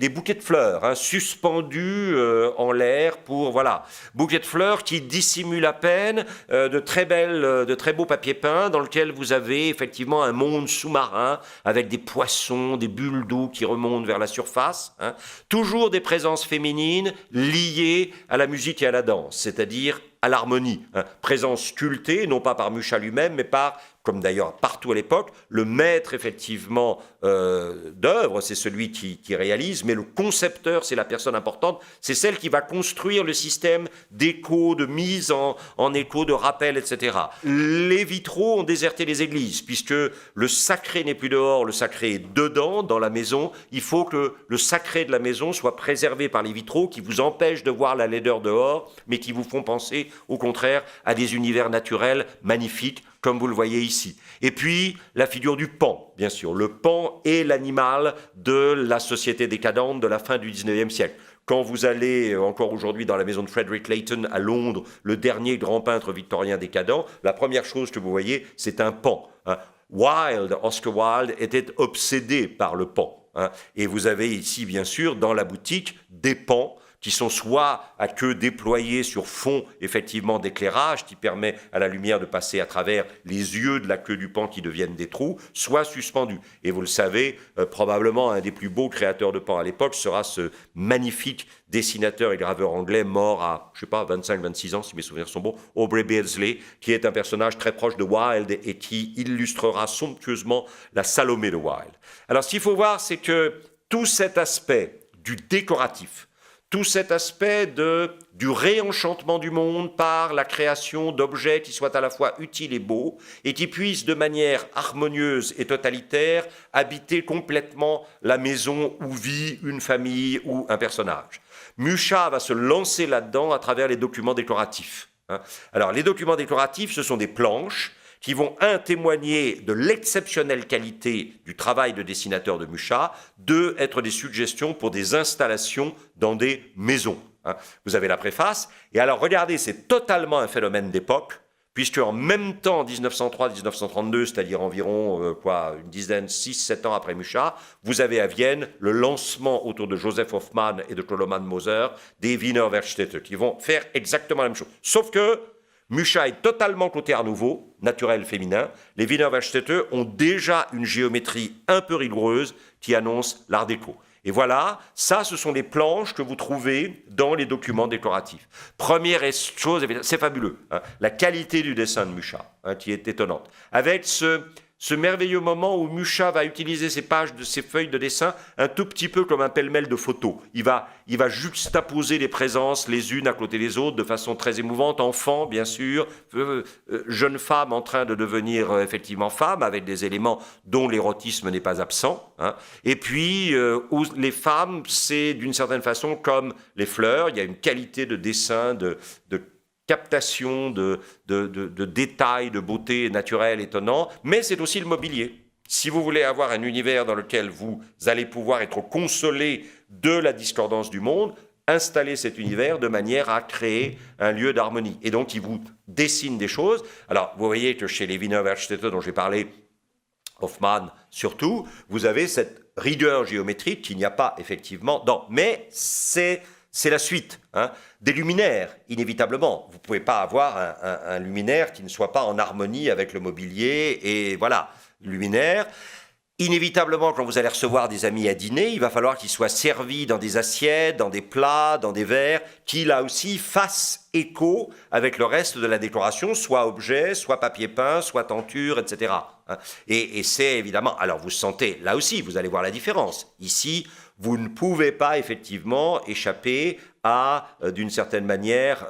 Speaker 1: bouquets de fleurs, suspendus en l'air pour toujours, voilà, bouquet de fleurs qui dissimule à peine de très beaux papiers peints dans lequel vous avez effectivement un monde sous-marin avec des poissons, des bulles d'eau qui remontent vers la surface. Hein. Toujours des présences féminines liées à la musique et à la danse, c'est-à-dire à l'harmonie. Hein. Présence sculptée, non pas par Mucha lui-même, mais par, comme d'ailleurs partout à l'époque, le maître effectivement d'œuvre, c'est celui qui réalise, mais le concepteur, c'est la personne importante, c'est celle qui va construire le système d'écho, de mise en écho, de rappel, etc. Les vitraux ont déserté les églises, puisque le sacré n'est plus dehors, le sacré est dedans, dans la maison. Il faut que le sacré de la maison soit préservé par les vitraux qui vous empêchent de voir la laideur dehors, mais qui vous font penser, au contraire, à des univers naturels magnifiques, comme vous le voyez ici. Et puis, la figure du Pan, bien sûr. Le Pan est l'animal de la société décadente de la fin du 19e siècle. Quand vous allez encore aujourd'hui dans la maison de Frederick Leighton à Londres, le dernier grand peintre victorien décadent, la première chose que vous voyez, c'est un Pan. Hein. Oscar Wilde était obsédé par le Pan. Hein. Et vous avez ici, bien sûr, dans la boutique, des pans qui sont soit à queue déployée sur fond effectivement d'éclairage qui permet à la lumière de passer à travers les yeux de la queue du pan qui deviennent des trous, soit suspendus. Et vous le savez, probablement un des plus beaux créateurs de pans à l'époque sera ce magnifique dessinateur et graveur anglais mort à, je sais pas, 25-26 ans si mes souvenirs sont bons, Aubrey Beardsley, qui est un personnage très proche de Wilde et qui illustrera somptueusement la Salomé de Wilde. Alors ce qu'il faut voir, c'est que tout cet aspect du décoratif, tout cet aspect du réenchantement du monde par la création d'objets qui soient à la fois utiles et beaux et qui puissent de manière harmonieuse et totalitaire habiter complètement la maison où vit une famille ou un personnage. Mucha va se lancer là-dedans à travers les documents décoratifs. Alors les documents décoratifs, ce sont des planches qui vont, témoigner de l'exceptionnelle qualité du travail de dessinateur de Mucha, deux, être des suggestions pour des installations dans des maisons. Vous avez la préface, et alors regardez, c'est totalement un phénomène d'époque, puisque en même temps, 1903-1932, c'est-à-dire environ une dizaine, 6-7 ans après Mucha, vous avez à Vienne le lancement autour de Joseph Hoffmann et de Koloman Moser des Wiener Werkstätte, qui vont faire exactement la même chose. Sauf que Mucha est totalement côté Art Nouveau, naturel féminin. Les Wiener Werkstätte ont déjà une géométrie un peu rigoureuse qui annonce l'Art déco. Et voilà, ça, ce sont les planches que vous trouvez dans les documents décoratifs. Première chose, c'est fabuleux, hein, la qualité du dessin de Mucha, qui est étonnante. Avec ce merveilleux moment où Mucha va utiliser ses pages, ses feuilles de dessin, un tout petit peu comme un pêle-mêle de photos. Il va juxtaposer les présences les unes à côté des autres de façon très émouvante. Enfants, bien sûr, jeunes femmes en train de devenir effectivement femmes, avec des éléments dont l'érotisme n'est pas absent. Hein. Et puis, les femmes, c'est d'une certaine façon comme les fleurs. Il y a une qualité de dessin, de captation de détails, de beauté naturelle étonnant, mais c'est aussi le mobilier. Si vous voulez avoir un univers dans lequel vous allez pouvoir être consolé de la discordance du monde, installez cet univers de manière à créer un lieu d'harmonie. Et donc, il vous dessine des choses. Alors, vous voyez que chez les Wiener Werkstätte dont j'ai parlé, Hoffmann surtout, vous avez cette rigueur géométrique qu'il n'y a pas effectivement dans. Mais c'est la suite. Hein. Des luminaires, inévitablement. Vous ne pouvez pas avoir un luminaire qui ne soit pas en harmonie avec le mobilier. Et voilà, luminaire. Inévitablement, quand vous allez recevoir des amis à dîner, il va falloir qu'ils soient servis dans des assiettes, dans des plats, dans des verres, qui là aussi fassent écho avec le reste de la décoration, soit objet, soit papier peint, soit tenture, etc. Et c'est évidemment... Alors vous sentez, là aussi, vous allez voir la différence. Ici, vous ne pouvez pas effectivement échapper à, d'une certaine manière,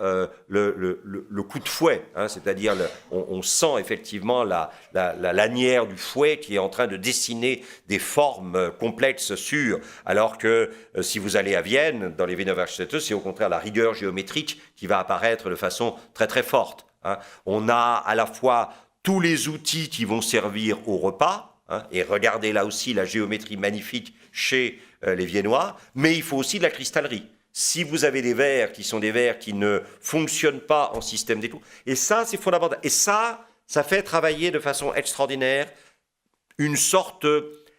Speaker 1: le coup de fouet. Hein, c'est-à-dire, on sent effectivement la lanière du fouet qui est en train de dessiner des formes complexes sur. Alors que si vous allez à Vienne, dans les Wiener Werkstätte, c'est au contraire la rigueur géométrique qui va apparaître de façon très très forte. Hein. On a à la fois tous les outils qui vont servir au repas, hein, et regardez là aussi la géométrie magnifique chez les Viennois, mais il faut aussi de la cristallerie. Si vous avez des verres qui sont des verres qui ne fonctionnent pas en système d'écho, et ça c'est fondamental, et ça fait travailler de façon extraordinaire une sorte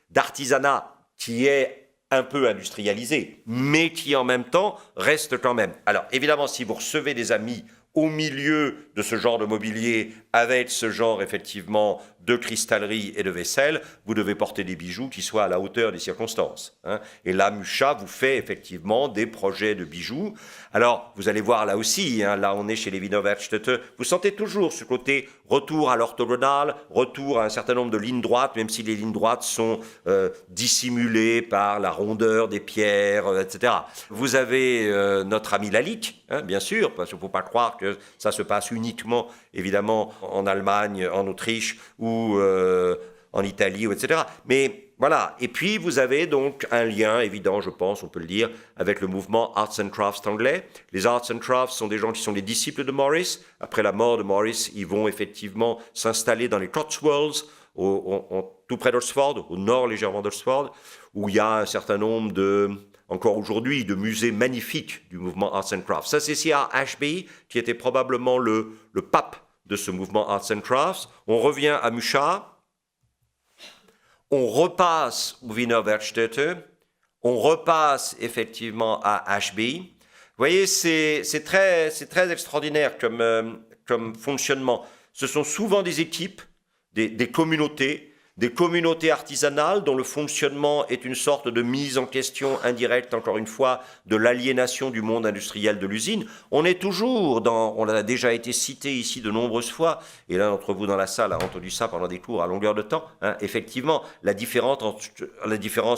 Speaker 1: d'artisanat qui est un peu industrialisé, mais qui en même temps reste quand même. Alors évidemment, si vous recevez des amis au milieu de ce genre de mobilier, avec ce genre effectivement de cristallerie et de vaisselle, vous devez porter des bijoux qui soient à la hauteur des circonstances. Et là, Mucha vous fait effectivement des projets de bijoux. Alors, vous allez voir là aussi, là on est chez les Wiener Werkstätte, vous sentez toujours ce côté retour à l'orthogonal, retour à un certain nombre de lignes droites, même si les lignes droites sont dissimulées par la rondeur des pierres, etc. Vous avez notre ami Lalique, bien sûr, parce qu'il ne faut pas croire que ça se passe uniquement, évidemment, en Allemagne, en Autriche ou en Italie, etc. Mais voilà. Et puis, vous avez donc un lien évident, je pense, on peut le dire, avec le mouvement Arts and Crafts anglais. Les Arts and Crafts sont des gens qui sont les disciples de Morris. Après la mort de Morris, ils vont effectivement s'installer dans les Cotswolds, tout près d'Oxford, au nord légèrement d'Oxford, où il y a un certain nombre encore aujourd'hui, de musées magnifiques du mouvement Arts and Crafts. Ça, c'est C.R. Ashby, qui était probablement le pape de ce mouvement Arts and Crafts. On revient à Mucha. On repasse au Wiener Werkstätte, on repasse effectivement à Ashby. Vous voyez, c'est très extraordinaire comme fonctionnement. Ce sont souvent des équipes, des communautés artisanales dont le fonctionnement est une sorte de mise en question indirecte, encore une fois, de l'aliénation du monde industriel de l'usine. On est toujours on a déjà été cité ici de nombreuses fois, et l'un d'entre vous dans la salle a entendu ça pendant des cours à longueur de temps. Effectivement, la différence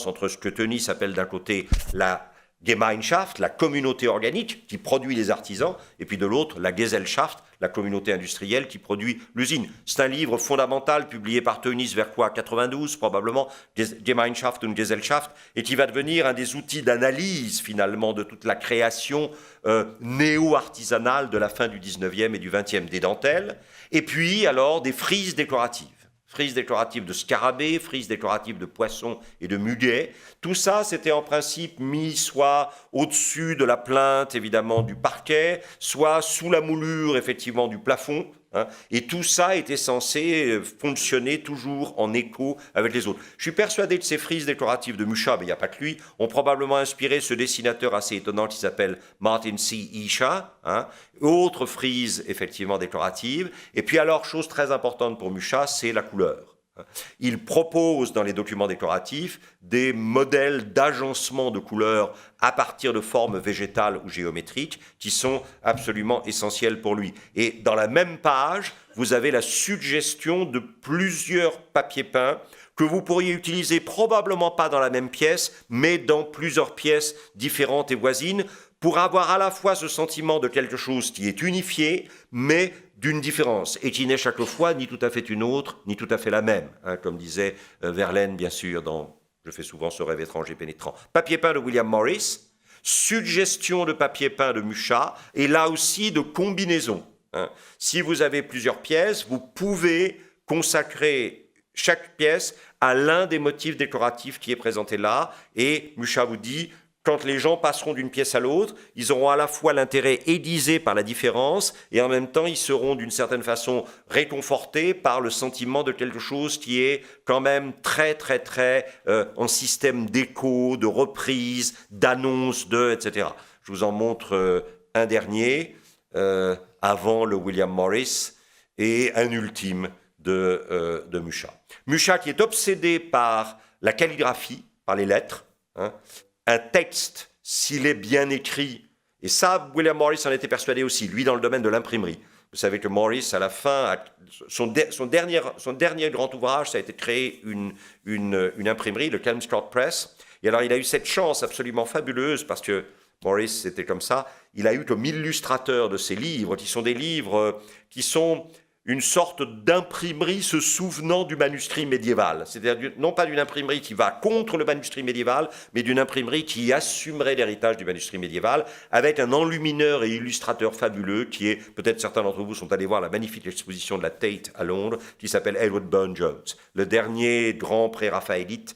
Speaker 1: entre ce que Tönnies appelle d'un côté la Gemeinschaft, la communauté organique qui produit les artisans, et puis de l'autre, la Gesellschaft, la communauté industrielle qui produit l'usine. C'est un livre fondamental publié par Tönnies vers 92 probablement, Gemeinschaft und Gesellschaft, et qui va devenir un des outils d'analyse finalement de toute la création néo-artisanale de la fin du 19e et du 20e, des dentelles, et puis alors des frises décoratives. Frises décoratives de scarabées, frises décoratives de poissons et de muguets. Tout ça, c'était en principe mis soit au-dessus de la plinthe, évidemment, du parquet, soit sous la moulure, effectivement, du plafond. Et tout ça était censé fonctionner toujours en écho avec les autres. Je suis persuadé que ces frises décoratives de Mucha, mais il n'y a pas que lui, ont probablement inspiré ce dessinateur assez étonnant qui s'appelle Martin C. Isha, autre frise effectivement décorative. Et puis alors, chose très importante pour Mucha, c'est la couleur. Il propose dans les documents décoratifs des modèles d'agencement de couleurs à partir de formes végétales ou géométriques qui sont absolument essentielles pour lui. Et dans la même page, vous avez la suggestion de plusieurs papiers peints que vous pourriez utiliser probablement pas dans la même pièce, mais dans plusieurs pièces différentes et voisines, pour avoir à la fois ce sentiment de quelque chose qui est unifié, mais d'une différence, et qui n'est chaque fois ni tout à fait une autre, ni tout à fait la même, comme disait Verlaine, bien sûr, dans « Je fais souvent ce rêve étrange et pénétrant ». Papier peint de William Morris, suggestion de papier peint de Mucha, et là aussi de combinaison. Si vous avez plusieurs pièces, vous pouvez consacrer chaque pièce à l'un des motifs décoratifs qui est présenté là, et Mucha vous dit, quand les gens passeront d'une pièce à l'autre, ils auront à la fois l'intérêt aiguisé par la différence, et en même temps, ils seront d'une certaine façon réconfortés par le sentiment de quelque chose qui est quand même très en système d'écho, de reprise, d'annonce, etc. Je vous en montre un dernier, avant le William Morris, et un ultime de Mucha. Mucha qui est obsédé par la calligraphie, par les lettres. Un texte, s'il est bien écrit, et ça, William Morris en était persuadé aussi, lui dans le domaine de l'imprimerie. Vous savez que Morris, à la fin, son dernier grand ouvrage, ça a été de créer une imprimerie, le Kelmscott Press. Et alors, il a eu cette chance absolument fabuleuse, parce que Morris, c'était comme ça, il a eu comme illustrateur de ses livres, qui sont des livres qui sont une sorte d'imprimerie se souvenant du manuscrit médiéval. C'est-à-dire non pas d'une imprimerie qui va contre le manuscrit médiéval, mais d'une imprimerie qui assumerait l'héritage du manuscrit médiéval, avec un enlumineur et illustrateur fabuleux qui est, peut-être certains d'entre vous sont allés voir la magnifique exposition de la Tate à Londres, qui s'appelle Edward Burne-Jones, le dernier grand pré-raphaélite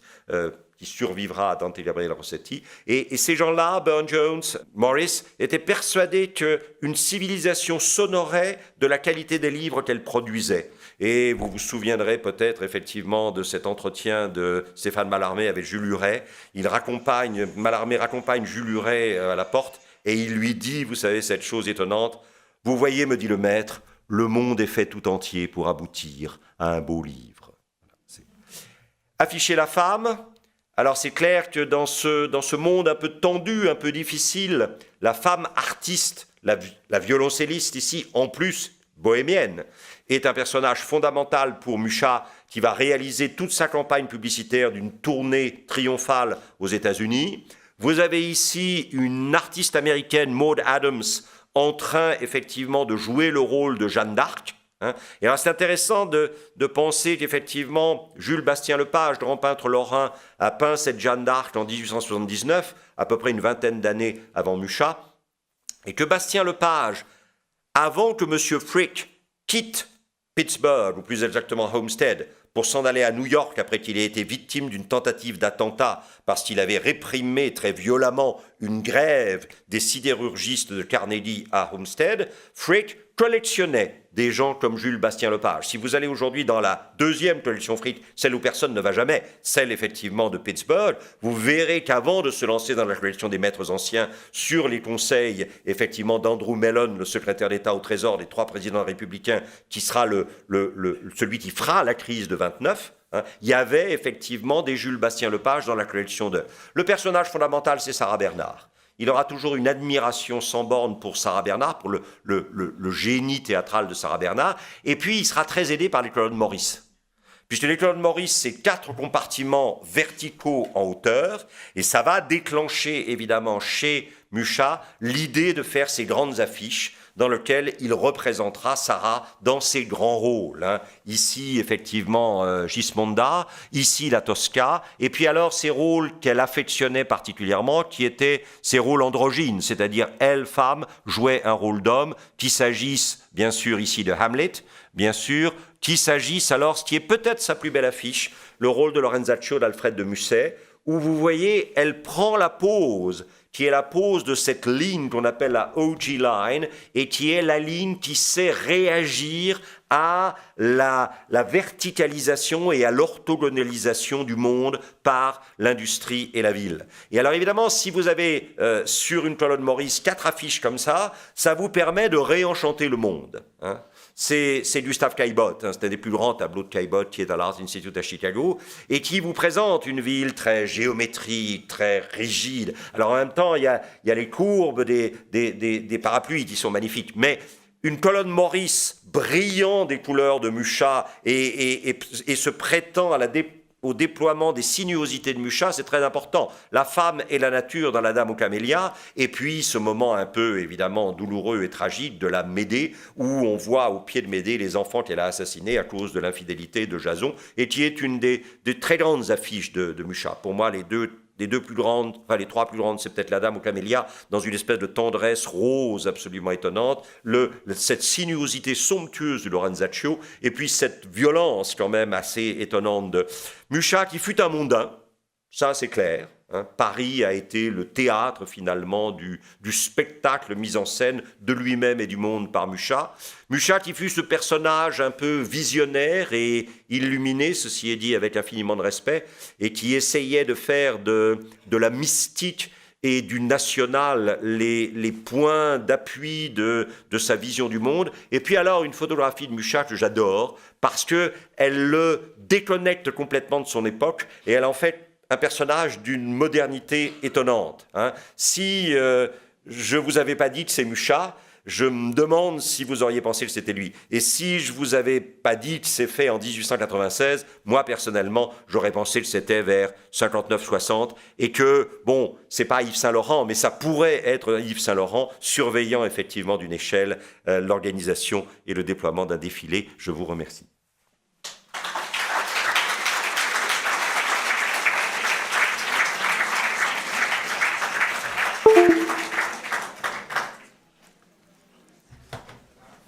Speaker 1: qui survivra à Dante Gabriel Rossetti. Et ces gens-là, Burne-Jones, Morris, étaient persuadés qu'une civilisation s'honorait de la qualité des livres qu'elle produisait. Et vous vous souviendrez peut-être effectivement de cet entretien de Stéphane Mallarmé avec Jules Huret. Mallarmé raccompagne Jules Huret à la porte et il lui dit, vous savez, cette chose étonnante, « Vous voyez, me dit le maître, le monde est fait tout entier pour aboutir à un beau livre. » Afficher la femme, alors c'est clair que dans ce monde un peu tendu, un peu difficile, la femme artiste, la violoncelliste ici, en plus bohémienne, est un personnage fondamental pour Mucha qui va réaliser toute sa campagne publicitaire d'une tournée triomphale aux États-Unis. Vous avez ici une artiste américaine, Maud Adams, en train effectivement de jouer le rôle de Jeanne d'Arc. Et alors c'est intéressant de penser qu'effectivement Jules Bastien-Lepage, grand peintre lorrain, a peint cette Jeanne d'Arc en 1879, à peu près une vingtaine d'années avant Mucha, et que Bastien-Lepage, avant que M. Frick quitte Pittsburgh, ou plus exactement Homestead, pour s'en aller à New York après qu'il ait été victime d'une tentative d'attentat parce qu'il avait réprimé très violemment une grève des sidérurgistes de Carnegie à Homestead, Frick collectionnait des gens comme Jules Bastien-Lepage. Si vous allez aujourd'hui dans la deuxième collection Frick, celle où personne ne va jamais, celle effectivement de Pittsburgh, vous verrez qu'avant de se lancer dans la collection des maîtres anciens, sur les conseils effectivement d'Andrew Mellon, le secrétaire d'État au Trésor des 3 présidents républicains, qui sera celui qui fera la crise de 29, il y avait effectivement des Jules Bastien-Lepage dans la collection de... Le personnage fondamental, c'est Sarah Bernhardt. Il aura toujours une admiration sans borne pour Sarah Bernhardt, pour le génie théâtral de Sarah Bernhardt. Et puis, il sera très aidé par les Claude Maurice. Puisque les Claude Maurice, c'est 4 compartiments verticaux en hauteur. Et ça va déclencher, évidemment, chez Mucha, l'idée de faire ces grandes affiches dans lesquelles il représentera Sarah dans ses grands rôles. Ici, effectivement, Gismonda, ici la Tosca, et puis alors ces rôles qu'elle affectionnait particulièrement, qui étaient ces rôles androgynes, c'est-à-dire elle, femme, jouait un rôle d'homme, qu'il s'agisse, bien sûr, ici de Hamlet, bien sûr, qu'il s'agisse alors, ce qui est peut-être sa plus belle affiche, le rôle de Lorenzaccio d'Alfred de Musset, où vous voyez, elle prend la pose, qui est la pose de cette ligne qu'on appelle la OG line, et qui est la ligne qui sait réagir à la verticalisation et à l'orthogonalisation du monde par l'industrie et la ville. Et alors évidemment, si vous avez sur une colonne Maurice 4 affiches comme ça vous permet de réenchanter le monde. C'est Gustave Caillebotte, c'est un des plus grands tableaux de Caillebotte qui est à l'Art Institute à Chicago, et qui vous présente une ville très géométrique, très rigide. Alors en même temps, il y a les courbes des parapluies qui sont magnifiques, mais une colonne Maurice brillant des couleurs de Mucha et se prêtant au déploiement des sinuosités de Mucha, c'est très important. La femme et la nature dans La Dame aux Camélias, et puis ce moment un peu évidemment douloureux et tragique de la Médée, où on voit au pied de Médée les enfants qu'elle a assassinés à cause de l'infidélité de Jason, et qui est une des très grandes affiches de Mucha. Pour moi, les 2 plus grandes, enfin les 3 plus grandes, c'est peut-être La Dame aux Camélias, dans une espèce de tendresse rose absolument étonnante, cette sinuosité somptueuse de Lorenzaccio, et puis cette violence quand même assez étonnante de Mucha, qui fut un mondain, ça c'est clair. Paris a été le théâtre finalement du spectacle mis en scène de lui-même et du monde par Mucha. Mucha qui fut ce personnage un peu visionnaire et illuminé, ceci est dit avec infiniment de respect, et qui essayait de faire de la mystique et du national les points d'appui de sa vision du monde. Et puis alors une photographie de Mucha que j'adore, parce qu'elle le déconnecte complètement de son époque, et elle en fait un personnage d'une modernité étonnante. Si je ne vous avais pas dit que c'est Mucha, je me demande si vous auriez pensé que c'était lui. Et si je ne vous avais pas dit que c'est fait en 1896, moi personnellement, j'aurais pensé que c'était vers 59-60, et que, bon, c'est pas Yves Saint-Laurent, mais ça pourrait être Yves Saint-Laurent, surveillant effectivement d'une échelle l'organisation et le déploiement d'un défilé. Je vous remercie.